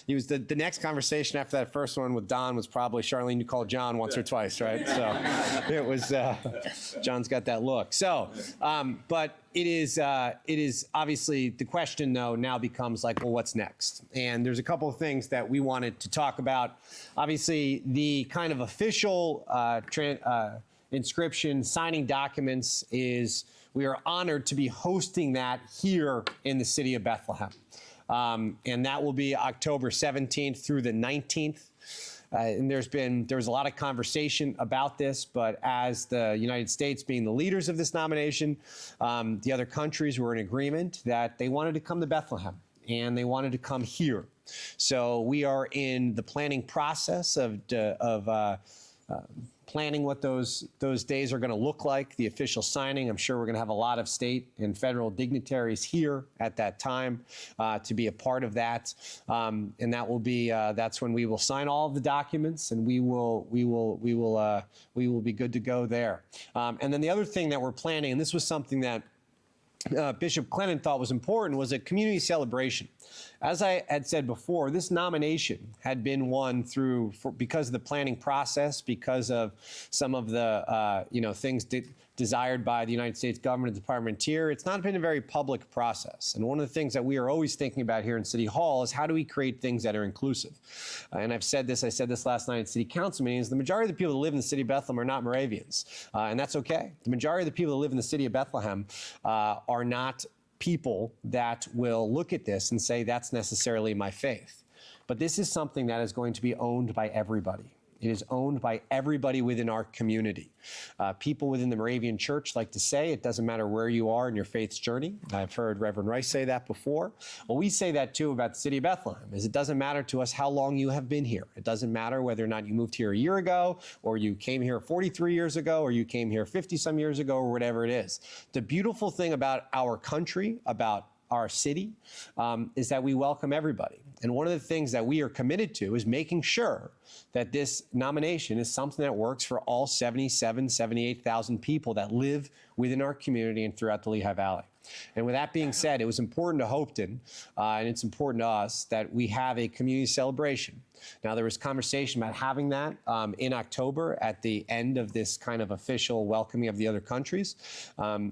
He was the next conversation after that first one with Don was probably Charlene. You called John once or twice, right? So it was John's got that look. So, but it is obviously. The question, though, now becomes like, well, what's next? And there's a couple of things that we wanted to talk about. Obviously, the kind of official inscription signing documents is we are honored to be hosting that here in the city of Bethlehem. And that will be October 17th through the 19th. And there was a lot of conversation about this, but as the United States being the leaders of this nomination, the other countries were in agreement that they wanted to come to Bethlehem and they wanted to come here. So we are in the planning process of planning what those days are going to look like, the official signing. I'm sure we're going to have a lot of state and federal dignitaries here at that time to be a part of that, and that will be that's when we will sign all of the documents, and we will be good to go there. And then the other thing that we're planning, and this was something that Bishop Clennon thought was important, was a community celebration. As I had said before, this nomination had been won because of the planning process, because of some of the things desired by the United States government and Department of Interior. It's not been a very public process. And one of the things that we are always thinking about here in City Hall is how do we create things that are inclusive? And I said this last night at City Council meetings, the majority of the people that live in the city of Bethlehem are not Moravians. And that's okay. The majority of the people that live in the city of Bethlehem are not people that will look at this and say that's necessarily my faith. But this is something that is going to be owned by everybody. It is owned by everybody within our community. People within the Moravian Church like to say it doesn't matter where you are in your faith's journey. I've heard Reverend Rice say that before. Well, we say that too about the city of Bethlehem, is it doesn't matter to us how long you have been here. It doesn't matter whether or not you moved here a year ago, or you came here 43 years ago, or you came here 50-some years ago, or whatever it is. The beautiful thing about our country, about our city, is that we welcome everybody. And one of the things that we are committed to is making sure that this nomination is something that works for all 77,000, 78,000 people that live within our community and throughout the Lehigh Valley. And with that being said, it was important to Hopeton, and it's important to us that we have a community celebration. Now, there was conversation about having that in October at the end of this kind of official welcoming of the other countries.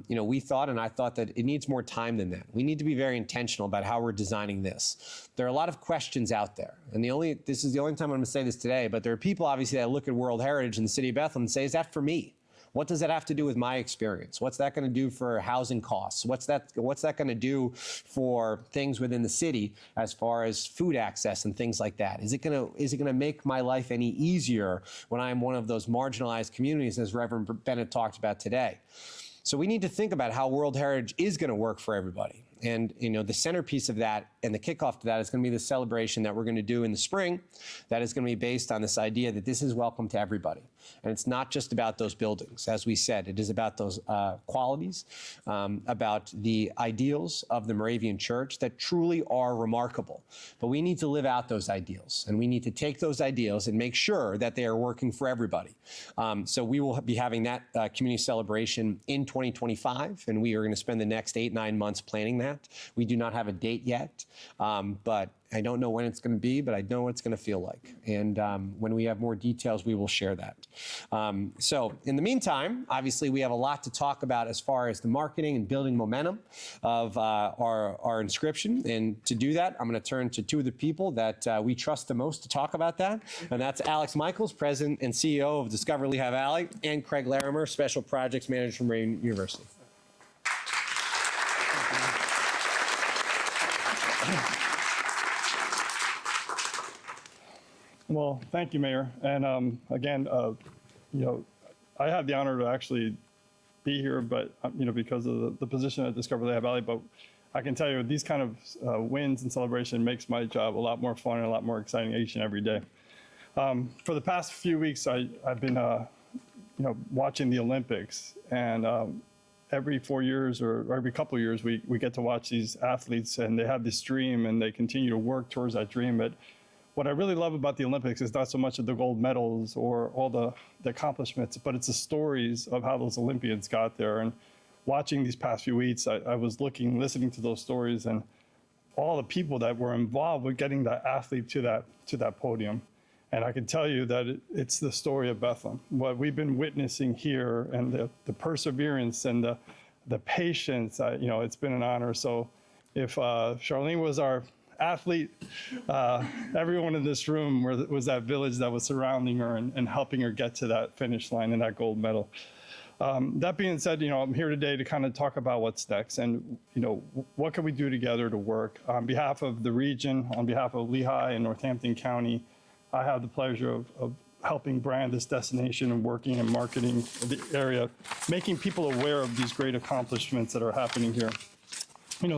We thought, and I thought, that it needs more time than that. We need to be very intentional about how we're designing this. There are a lot of questions out there, and this is the only time I'm going to say this today, but there are people obviously that look at World Heritage in the city of Bethlehem and say, is that for me? What does that have to do with my experience? What's that going to do for housing costs? What's that going to do for things within the city as far as food access and things like that? Is it going to make my life any easier when I'm one of those marginalized communities, as Reverend Bennett talked about today? So we need to think about how World Heritage is going to work for everybody. And the centerpiece of that and the kickoff to that is going to be the celebration that we're going to do in the spring. That is going to be based on this idea that this is welcome to everybody. And it's not just about those buildings. As we said, it is about those qualities, about the ideals of the Moravian Church that truly are remarkable. But we need to live out those ideals, and we need to take those ideals and make sure that they are working for everybody. So we will be having that community celebration in 2025, and we are going to spend the next 8-9 months planning that. We do not have a date yet, but I don't know when it's going to be, but I know what it's going to feel like. And when we have more details, we will share that. So in the meantime, obviously, we have a lot to talk about as far as the marketing and building momentum of our inscription. And to do that, I'm going to turn to two of the people that we trust the most to talk about that. And that's Alex Michaels, President and CEO of Discover Lehigh Valley, and Craig Larimer, Special Projects Manager from Moravian University. Well, thank you, Mayor. And again, I had the honor to actually be here, but because of the position at Discover Lehigh Valley. But I can tell you, these kind of wins and celebration makes my job a lot more fun and a lot more exciting each and every day. For the past few weeks, I've been watching the Olympics, and every 4 years or every couple of years, we get to watch these athletes, and they have this dream, and they continue to work towards that dream. But what I really love about the Olympics is not so much of the gold medals or all the accomplishments, but it's the stories of how those Olympians got there. And watching these past few weeks, I was listening to those stories and all the people that were involved with getting that athlete to that podium. And I can tell you that it's the story of Bethlehem. What we've been witnessing here, and the perseverance and the patience, it's been an honor. So if Charlene was our athlete, everyone in this room was that village that was surrounding her and helping her get to that finish line and that gold medal. That being said, I'm here today to kind of talk about what's next and, what can we do together to work. On behalf of the region, on behalf of Lehigh and Northampton County, I have the pleasure of helping brand this destination and working and marketing the area, making people aware of these great accomplishments that are happening here.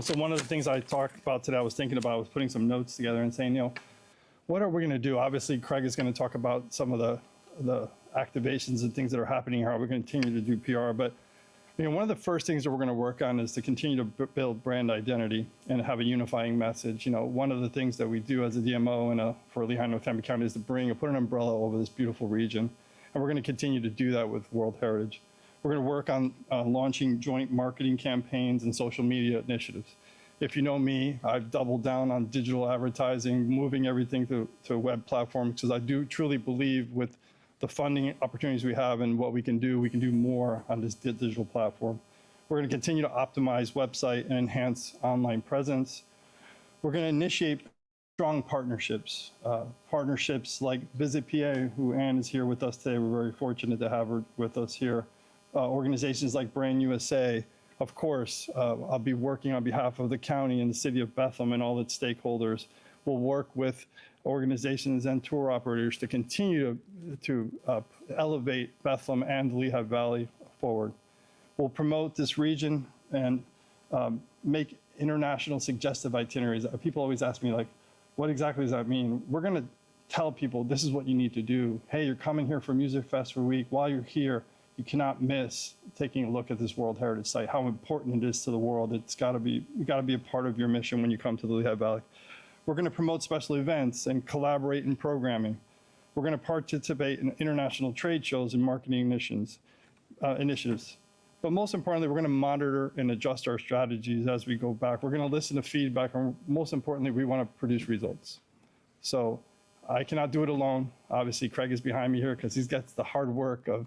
So one of the things I talked about today, I was thinking about, was putting some notes together and saying, what are we going to do? Obviously, Craig is going to talk about some of the activations and things that are happening here, how we're going to continue to do PR. But one of the first things that we're going to work on is to continue to build brand identity and have a unifying message. One of the things that we do as a DMO and for Lehigh and Northampton County is to put an umbrella over this beautiful region. And we're going to continue to do that with World Heritage. We're going to work on launching joint marketing campaigns and social media initiatives. If you know me, I've doubled down on digital advertising, moving everything to web platforms, because I do truly believe with the funding opportunities we have and what we can do more on this digital platform. We're going to continue to optimize website and enhance online presence. We're going to initiate strong partnerships, partnerships like Visit PA, who Ann is here with us today. We're very fortunate to have her with us here. Organizations like Brand USA. Of course, I'll be working on behalf of the county and the city of Bethlehem and all its stakeholders. We'll work with organizations and tour operators to continue to elevate Bethlehem and the Lehigh Valley forward. We'll promote this region and make international suggestive itineraries. People always ask me, what exactly does that mean? We're going to tell people this is what you need to do. Hey, you're coming here for Music Fest for a week. While you're here, you cannot miss taking a look at this World Heritage Site, how important it is to the world. You got to be a part of your mission when you come to the Lehigh Valley. We're going to promote special events and collaborate in programming. We're going to participate in international trade shows and marketing initiatives. But most importantly, we're going to monitor and adjust our strategies as we go back. We're going to listen to feedback, and most importantly, we want to produce results. So I cannot do it alone. Obviously, Craig is behind me here because he's got the hard work of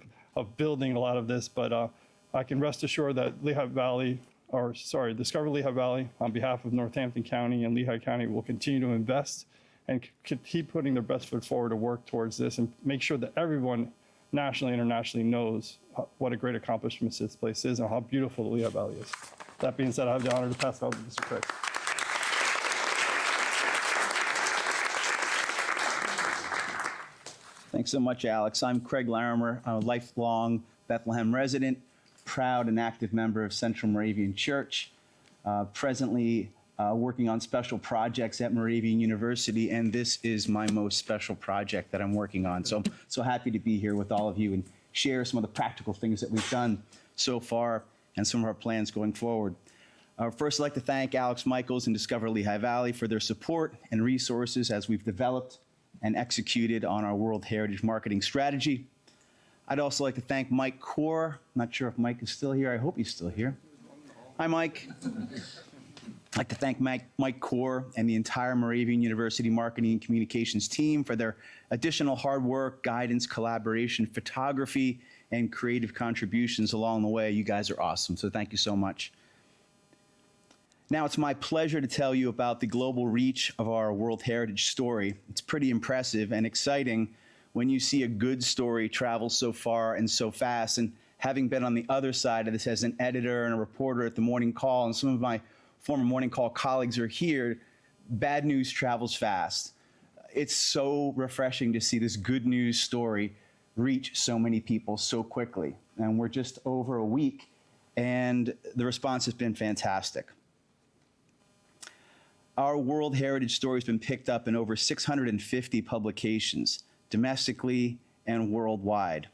building a lot of this, but I can rest assured that Discover Lehigh Valley, on behalf of Northampton County and Lehigh County, will continue to invest and keep putting their best foot forward to work towards this and make sure that everyone nationally and internationally knows what a great accomplishment this place is and how beautiful the Lehigh Valley is. That being said, I have the honor to pass it on to Mr. Craig. Thanks so much, Alex. I'm Craig Larimer, a lifelong Bethlehem resident, proud and active member of Central Moravian Church, presently working on special projects at Moravian University, and this is my most special project that I'm working on. So I'm so happy to be here with all of you and share some of the practical things that we've done so far and some of our plans going forward. First, I'd like to thank Alex Michaels and Discover Lehigh Valley for their support and resources as we've developed and executed on our World Heritage marketing strategy. I'd also like to thank Mike Core. Not sure if Mike is still here. I hope he's still here. Hi, Mike. I'd like to thank Mike Core and the entire Moravian University marketing and communications team for their additional hard work, guidance, collaboration, photography, and creative contributions along the way. You guys are awesome, so thank you so much. Now it's my pleasure to tell you about the global reach of our World Heritage story. It's pretty impressive and exciting when you see a good story travel so far and so fast. And having been on the other side of this as an editor and a reporter at the Morning Call, and some of my former Morning Call colleagues are here, bad news travels fast. It's so refreshing to see this good news story reach so many people so quickly. And we're just over a week, and the response has been fantastic. Our World Heritage story has been picked up in over 650 publications, domestically and worldwide.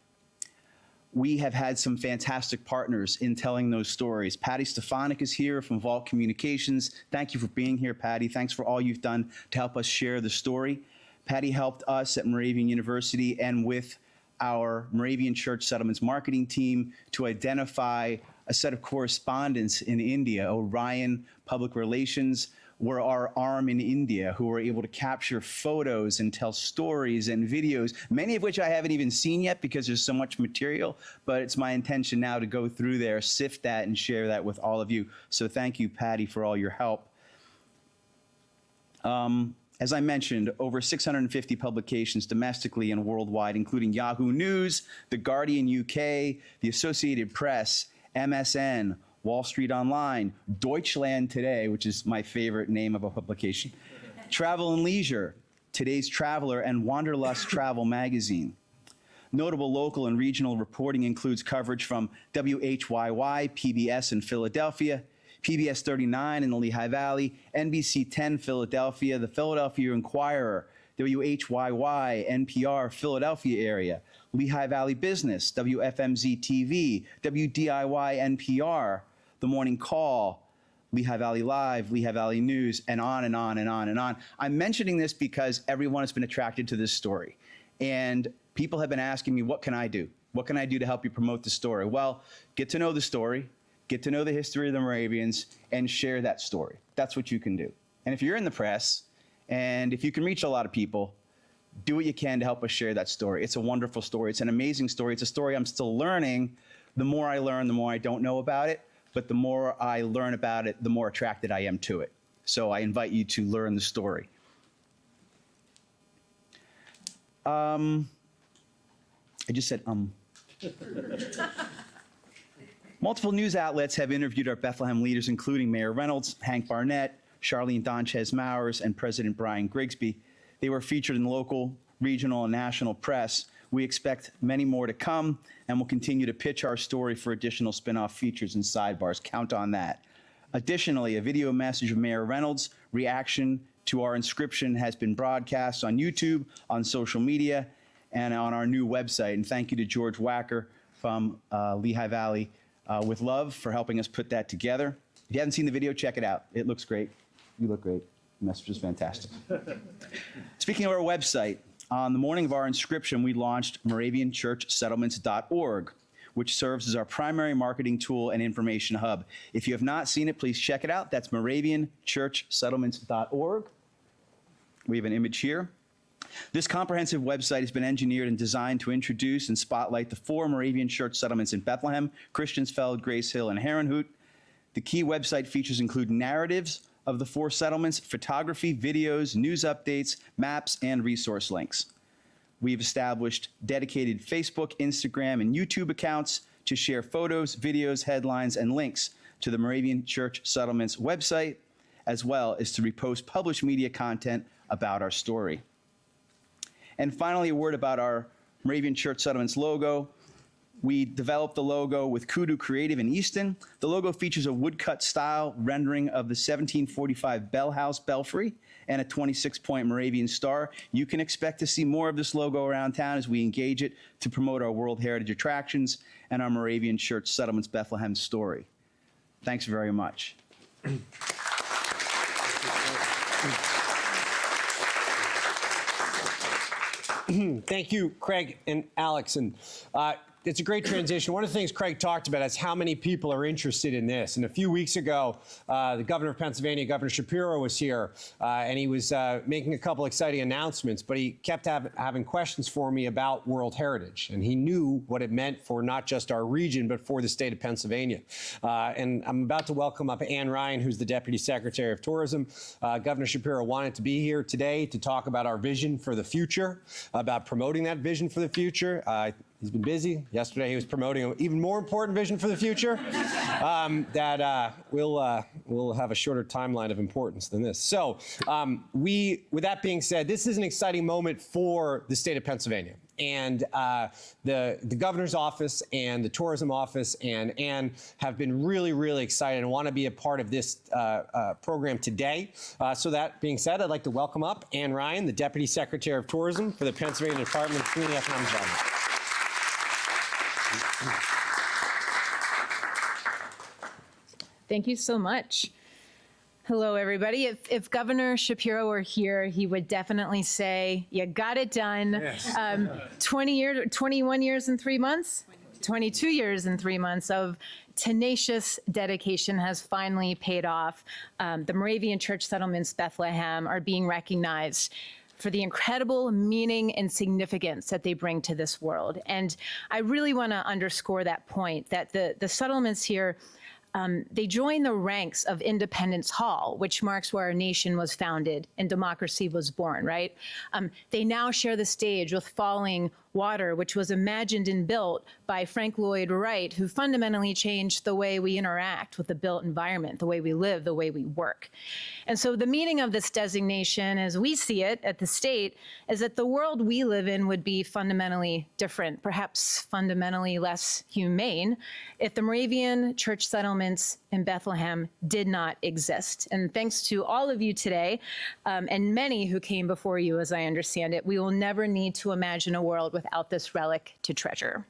We have had some fantastic partners in telling those stories. Patty Stefanik is here from Vault Communications. Thank you for being here, Patty. Thanks for all you've done to help us share the story. Patty helped us at Moravian University and with our Moravian Church Settlements marketing team to identify a set of correspondents in India. Orion Public Relations were our arm in India, who were able to capture photos and tell stories and videos, many of which I haven't even seen yet because there's so much material, but it's my intention now to go through there, sift that, and share that with all of you. So thank you, Patty, for all your help. As I mentioned, over 650 publications domestically and worldwide, including Yahoo News, The Guardian UK, The Associated Press, MSN, Wall Street Online, Deutschland Today, which is my favorite name of a publication, Travel and Leisure, Today's Traveler, and Wanderlust Travel Magazine. Notable local and regional reporting includes coverage from WHYY, PBS in Philadelphia, PBS 39 in the Lehigh Valley, NBC 10 Philadelphia, the Philadelphia Inquirer, WHYY, NPR, Philadelphia area, Lehigh Valley Business, WFMZ TV, WDIY NPR, The Morning Call, Lehigh Valley Live, Lehigh Valley News, and on and on and on and on. I'm mentioning this because everyone has been attracted to this story. And people have been asking me, what can I do? What can I do to help you promote the story? Well, get to know the story, get to know the history of the Moravians, and share that story. That's what you can do. And if you're in the press, and if you can reach a lot of people, do what you can to help us share that story. It's a wonderful story. It's an amazing story. It's a story I'm still learning. The more I learn, the more I don't know about it. But the more I learn about it, the more attracted I am to it. So I invite you to learn the story. I just said Multiple news outlets have interviewed our Bethlehem leaders, including Mayor Reynolds, Hank Barnett, Charlene Donchez-Mowers, and President Brian Grigsby. They were featured in local, regional, and national press. We expect many more to come, and we'll continue to pitch our story for additional spin-off features and sidebars. Count on that. Additionally, a video message of Mayor Reynolds' reaction to our inscription has been broadcast on YouTube, on social media, and on our new website. And thank you to George Wacker from Lehigh Valley with Love for helping us put that together. If you haven't seen the video, check it out. It looks great. You look great. The message is fantastic. Speaking of our website, on the morning of our inscription, we launched MoravianChurchSettlements.org, which serves as our primary marketing tool and information hub. If you have not seen it, please check it out. That's MoravianChurchSettlements.org. We have an image here. This comprehensive website has been engineered and designed to introduce and spotlight the 4 Moravian church settlements in Bethlehem, Christiansfeld, Gracehill, and Herrnhut. The key website features include narratives of the 4 settlements, photography, videos, news updates, maps, and resource links. We've established dedicated Facebook, Instagram, and YouTube accounts to share photos, videos, headlines, and links to the Moravian Church Settlements website, as well as to repost published media content about our story. And finally, a word about our Moravian Church Settlements logo. We developed the logo with Kudu Creative in Easton. The logo features a woodcut style rendering of the 1745 bell house belfry and a 26-point Moravian star. You can expect to see more of this logo around town as we engage it to promote our World Heritage attractions and our Moravian Church Settlements Bethlehem story. Thanks very much. Thank you, Craig and Alex. And it's a great transition. One of the things Craig talked about is how many people are interested in this. And a few weeks ago, the governor of Pennsylvania, Governor Shapiro, was here, and he was making a couple exciting announcements, but he kept having questions for me about World Heritage. And he knew what it meant for not just our region, but for the state of Pennsylvania. And I'm about to welcome up Ann Ryan, who's the Deputy Secretary of Tourism. Governor Shapiro wanted to be here today to talk about our vision for the future, about promoting that vision for the future. He's been busy. Yesterday, he was promoting an even more important vision for the future that will have a shorter timeline of importance than this. So with that being said, this is an exciting moment for the state of Pennsylvania. And the governor's office and the tourism office and Ann have been really, really excited and want to be a part of this program today. So that being said, I'd like to welcome up Ann Ryan, the Deputy Secretary of Tourism for the Pennsylvania Department of Community Economic Development. Thank you so much. Hello, everybody. If Governor Shapiro were here, he would definitely say, you got it done. Yes. 21 years and 3 months, 22 years and 3 months of tenacious dedication has finally paid off. The Moravian Church Settlements Bethlehem are being recognized for the incredible meaning and significance that they bring to this world. And I really want to underscore that point, that the settlements here, they join the ranks of Independence Hall, which marks where our nation was founded and democracy was born, right? They now share the stage with Falling Water, which was imagined and built by Frank Lloyd Wright, who fundamentally changed the way we interact with the built environment, the way we live, the way we work. And so the meaning of this designation, as we see it at the state, is that the world we live in would be fundamentally different, perhaps fundamentally less humane, if the Moravian Church Settlements in Bethlehem did not exist. And thanks to all of you today, and many who came before you, as I understand it, we will never need to imagine a world without this relic to treasure.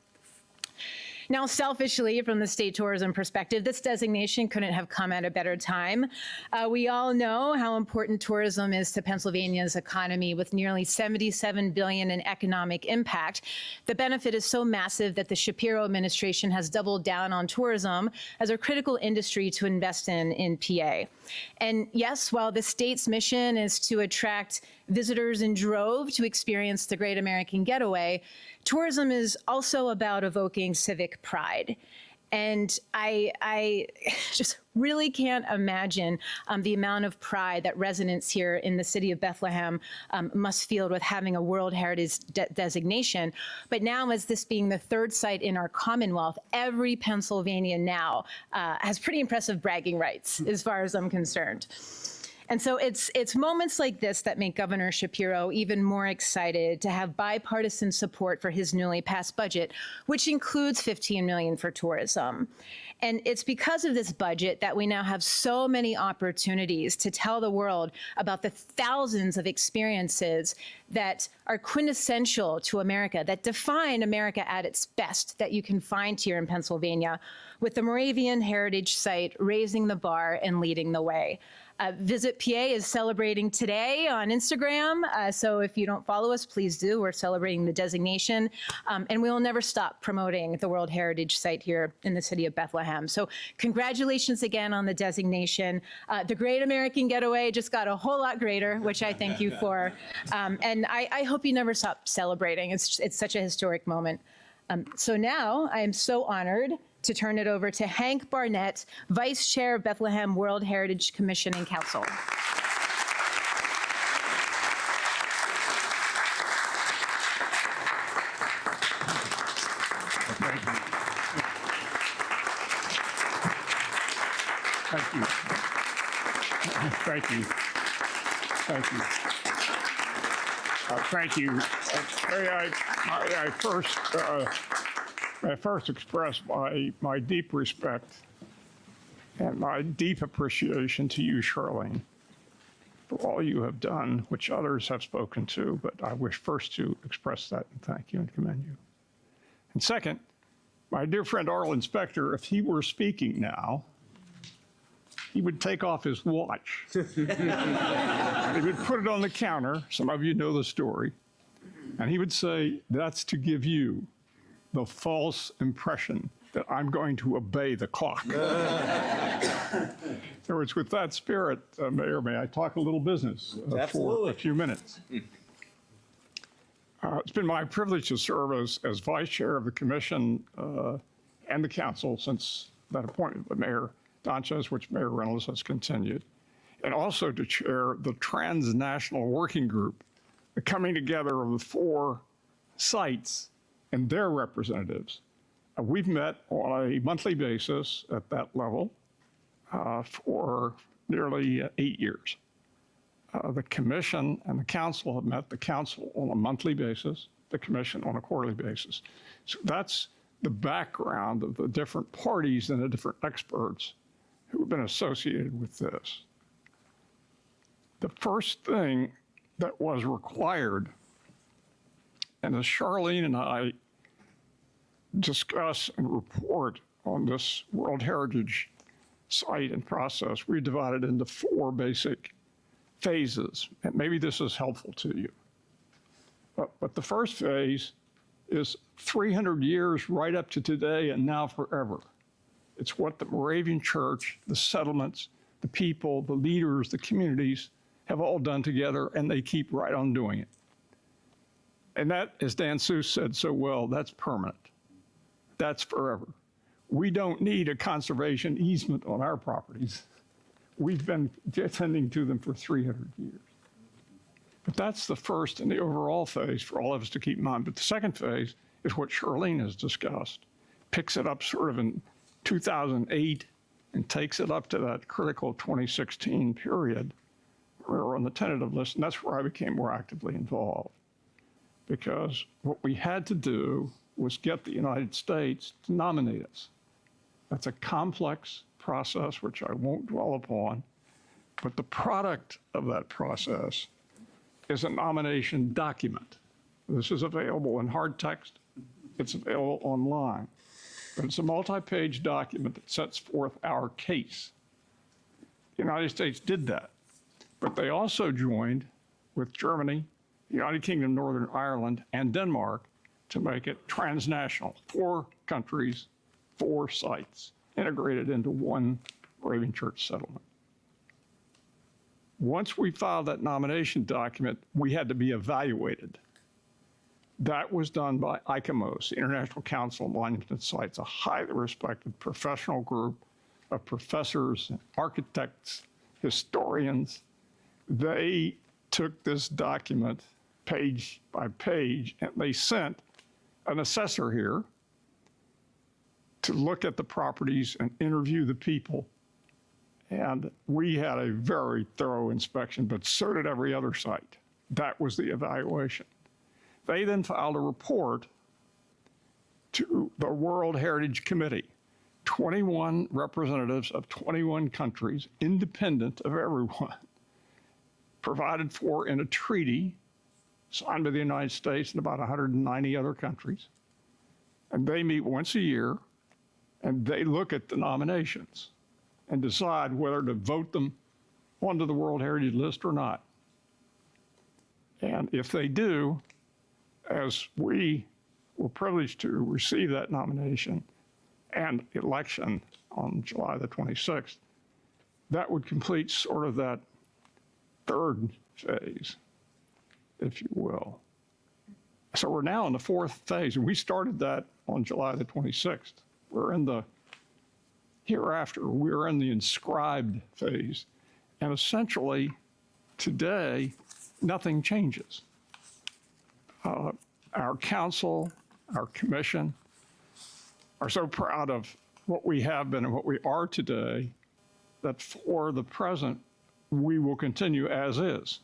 Now, selfishly, from the state tourism perspective, this designation couldn't have come at a better time. We all know how important tourism is to Pennsylvania's economy, with nearly $77 billion in economic impact. The benefit is so massive that the Shapiro administration has doubled down on tourism as a critical industry to invest in PA. And yes, while the state's mission is to attract visitors in droves to experience the Great American Getaway, tourism is also about evoking civic pride. And I just really can't imagine the amount of pride that residents here in the city of Bethlehem must feel with having a World Heritage designation. But now, as this being the 3rd site in our Commonwealth, every Pennsylvanian now has pretty impressive bragging rights, as far as I'm concerned. And so it's moments like this that make Governor Shapiro even more excited to have bipartisan support for his newly passed budget, which includes $15 million for tourism. And it's because of this budget that we now have so many opportunities to tell the world about the thousands of experiences that are quintessential to America, that define America at its best, that you can find here in Pennsylvania, with the Moravian Heritage Site raising the bar and leading the way. Visit PA is celebrating today on Instagram, so if you don't follow us, please do. We're celebrating the designation, and we will never stop promoting the World Heritage Site here in the city of Bethlehem. So congratulations again on the designation. The Great American Getaway just got a whole lot greater, which I thank you for, and I hope you never stop celebrating. It's such a historic moment. So now I am so honored to turn it over to Hank Barnett, Vice Chair of Bethlehem World Heritage Commission and Council. Thank you. Thank you. Thank you. Thank you. I first express my deep respect and my deep appreciation to you, Charlene, for all you have done, which others have spoken to, but I wish first to express that and thank you and commend you. And second, my dear friend Arlen Specter, if he were speaking now, he would take off his watch. He would put it on the counter. Some of you know the story. And he would say, that's to give you the false impression that I'm going to obey the clock. In other words, with that spirit, Mayor, may I talk a little business for a few minutes? It's been my privilege to serve as Vice Chair of the Commission and the Council since that appointment by Mayor Donchez, which Mayor Reynolds has continued, and also to chair the transnational working group, the coming together of the 4 sites and their representatives. We've met on a monthly basis at that level for nearly 8 years. The Commission and the Council have met, the Council on a monthly basis, the Commission on a quarterly basis. So that's the background of the different parties and the different experts who have been associated with this. The first thing that was required, and as Charlene and I discuss and report on this World Heritage Site and process, we divided into 4 basic phases, and maybe this is helpful to you. But the first phase is 300 years right up to today and now forever. It's what the Moravian Church, the settlements, the people, the leaders, the communities have all done together, and they keep right on doing it. And that, as Dan Seuss said so well, that's permanent. That's forever. We don't need a conservation easement on our properties. We've been attending to them for 300 years. But that's the first and the overall phase for all of us to keep in mind. But the second phase is what Charlene has discussed, picks it up sort of in 2008 and takes it up to that critical 2016 period where we're on the tentative list, and that's where I became more actively involved. Because what we had to do was get the United States to nominate us. That's a complex process, which I won't dwell upon, but the product of that process is a nomination document. This is available in hard text. It's available online. But it's a multi-page document that sets forth our case. The United States did that. But they also joined with Germany, the United Kingdom, Northern Ireland, and Denmark to make it transnational. 4 countries, 4 sites, integrated into one Moravian Church settlement. Once we filed that nomination document, we had to be evaluated. That was done by ICOMOS, the International Council on Monuments and Sites, a highly respected professional group of professors, architects, historians. They took this document page by page, and they sent an assessor here to look at the properties and interview the people. And we had a very thorough inspection, but so did every other site. That was the evaluation. They then filed a report to the World Heritage Committee. 21 representatives of 21 countries, independent of everyone, provided for in a treaty signed by the United States and about 190 other countries. And they meet once a year, and they look at the nominations and decide whether to vote them onto the World Heritage List or not. And if they do, as we were privileged to receive that nomination and election on July the 26th, that would complete sort of that third phase, if you will. So we're now in the fourth phase, and we started that on July the 26th. We're in the hereafter, we're in the inscribed phase. And essentially, today, nothing changes. Our council, our commission are so proud of what we have been and what we are today that for the present, we will continue as is.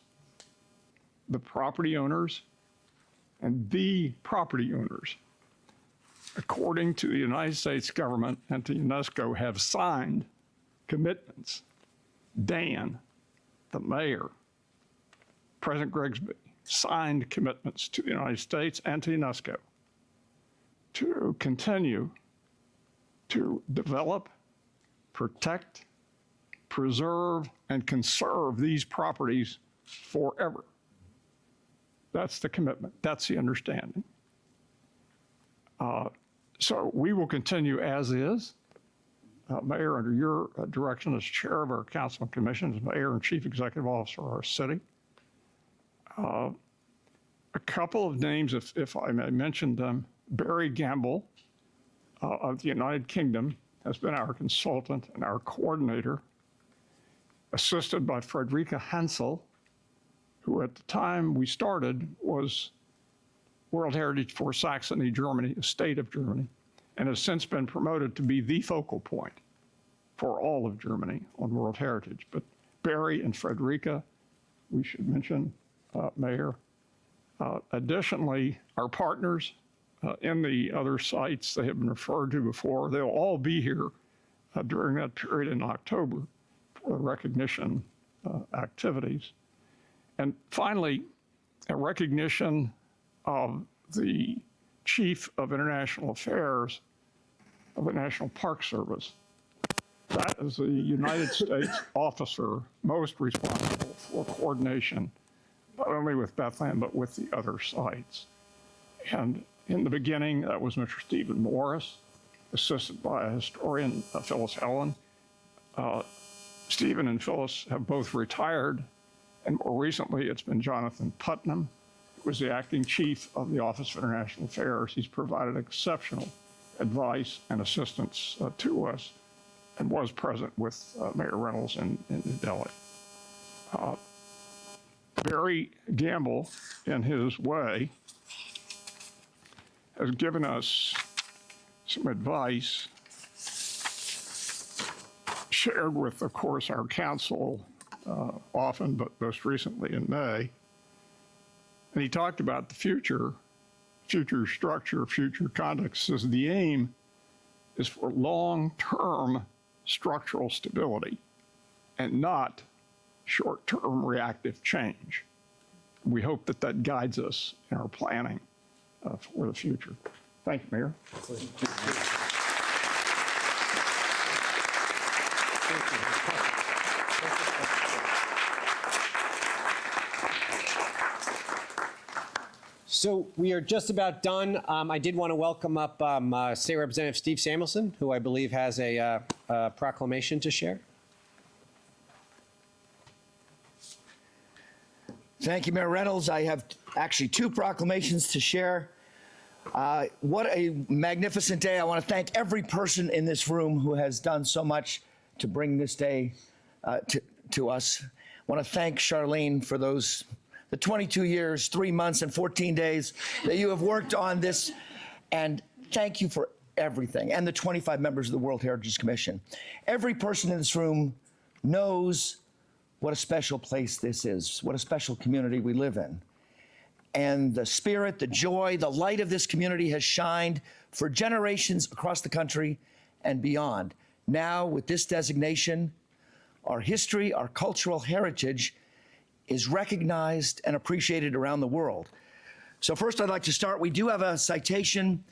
The property owners and the property owners, according to the United States government and to UNESCO, have signed commitments. Dan, the mayor, President Grigsby, signed commitments to the United States and to UNESCO to continue to develop, protect, preserve, and conserve these properties forever. That's the commitment. That's the understanding. So we will continue as is. Mayor, under your direction as chair of our council and commission, as mayor and chief executive officer of our city. A couple of names, if I may mention them. Barry Gamble of the United Kingdom has been our consultant and our coordinator, assisted by Frederica Hansel, who at the time we started was World Heritage for Saxony, Germany, a state of Germany, and has since been promoted to be the focal point for all of Germany on World Heritage. But Barry and Frederica, we should mention, Mayor. Additionally, our partners in the other sites they have been referred to before, they'll all be here during that period in October for the recognition activities. And finally, a recognition of the Chief of International Affairs of the National Park Service. That is the United States officer most responsible for coordination, not only with Bethlehem, but with the other sites. And in the beginning, that was Mr. Stephen Morris, assisted by a historian, Phyllis Helen. Stephen and Phyllis have both retired, and more recently, it's been Jonathan Putnam, who was the acting chief of the Office of International Affairs. He's provided exceptional advice and assistance to us and was present with Mayor Reynolds in New Delhi. Barry Gamble, in his way, has given us some advice, shared with, of course, our council often, but most recently in May. And he talked about the future structure, future conduct. Says the aim is for long-term structural stability and not short-term reactive change. We hope that that guides us in our planning for the future. Thank you, Mayor. So we are just about done. I did want to welcome up State Representative Steve Samuelson, who I believe has a proclamation to share. Thank you, Mayor Reynolds. I have actually two proclamations to share. What a magnificent day. I want to thank every person in this room who has done so much to bring this day to us. I want to thank Charlene for the 22 years, 3 months, and 14 days that you have worked on this. And thank you for everything. And the 25 members of the World Heritage Commission. Every person in this room knows what a special place this is, what a special community we live in. And the spirit, the joy, the light of this community has shined for generations across the country and beyond. Now, with this designation, our history, our cultural heritage is recognized and appreciated around the world. So first, I'd like to start. We do have a citation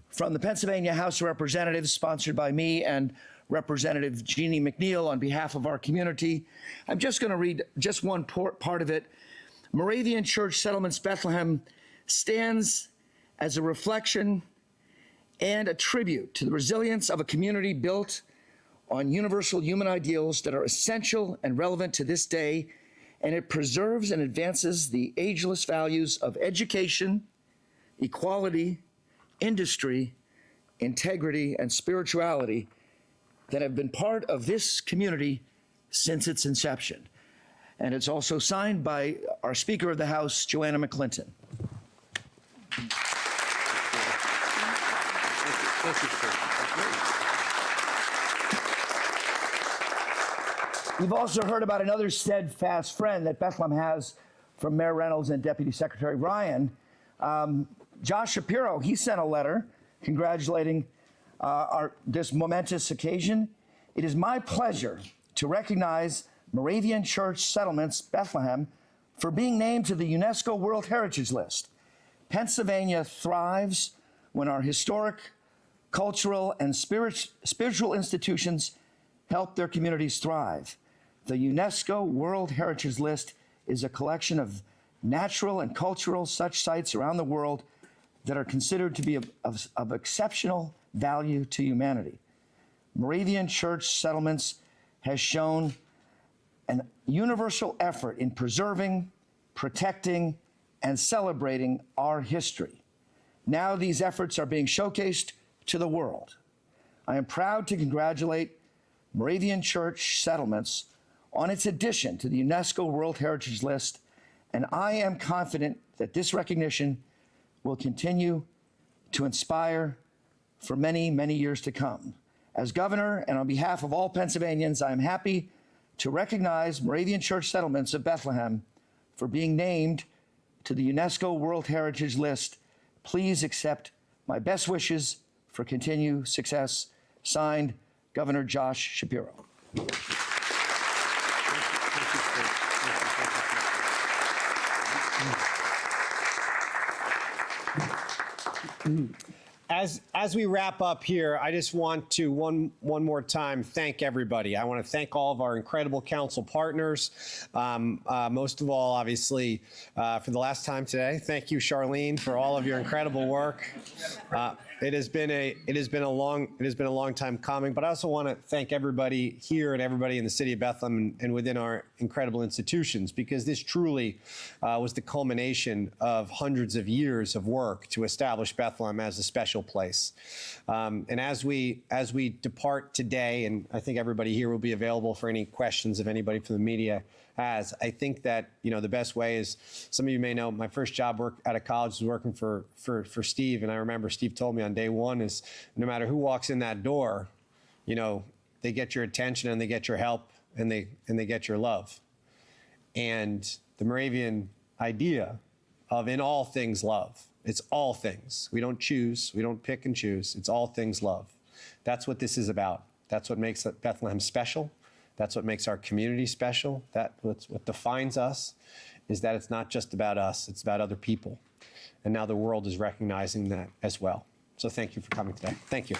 from the Pennsylvania House of Representatives, sponsored by me and Representative Jeannie McNeil on behalf of our community. I'm just going to read just one part of it. Moravian Church Settlements, Bethlehem stands as a reflection and a tribute to the resilience of a community built on universal human ideals that are essential and relevant to this day, and it preserves and advances the ageless values of education, equality, industry, integrity, and spirituality that have been part of this community since its inception. And it's also signed by our Speaker of the House, Joanna McClinton. You've also heard about another steadfast friend that Bethlehem has from Mayor Reynolds and Deputy Secretary Ryan. Josh Shapiro, he sent a letter congratulating this momentous occasion. It is my pleasure to recognize Moravian Church Settlements, Bethlehem, for being named to the UNESCO World Heritage List. Pennsylvania thrives when our historic, cultural, and spiritual institutions help their communities thrive. The UNESCO World Heritage List is a collection of natural and cultural such sites around the world that are considered to be of exceptional value to humanity. Moravian Church Settlements has shown an universal effort in preserving, protecting, and celebrating our history. Now these efforts are being showcased to the world. I am proud to congratulate Moravian Church Settlements on its addition to the UNESCO World Heritage List, and I am confident that this recognition will continue to inspire for many, many years to come. As governor and on behalf of all Pennsylvanians, I am happy to recognize Moravian Church Settlements of Bethlehem for being named to the UNESCO World Heritage List. Please accept my best wishes for continued success. Signed, Governor Josh Shapiro. As we wrap up here, I just want to one more time thank everybody. I want to thank all of our incredible council partners. Most of all, obviously, for the last time today, thank you, Charlene, for all of your incredible work. It has been a long time coming, but I also want to thank everybody here and everybody in the city of Bethlehem and within our incredible institutions, because this truly was the culmination of hundreds of years of work to establish Bethlehem as a special place. And as we depart today, and I think everybody here will be available for any questions if anybody from the media has, I think that, the best way is, some of you may know, my first job out of college was working for Steve. And I remember Steve told me on day one is, no matter who walks in that door, they get your attention and they get your help and they get your love. And the Moravian idea of in all things love, it's all things. We don't choose, we don't pick and choose. It's all things love. That's what this is about. That's what makes Bethlehem special. That's what makes our community special. That's what defines us, is that it's not just about us, it's about other people. And now the world is recognizing that as well. So thank you for coming today. Thank you.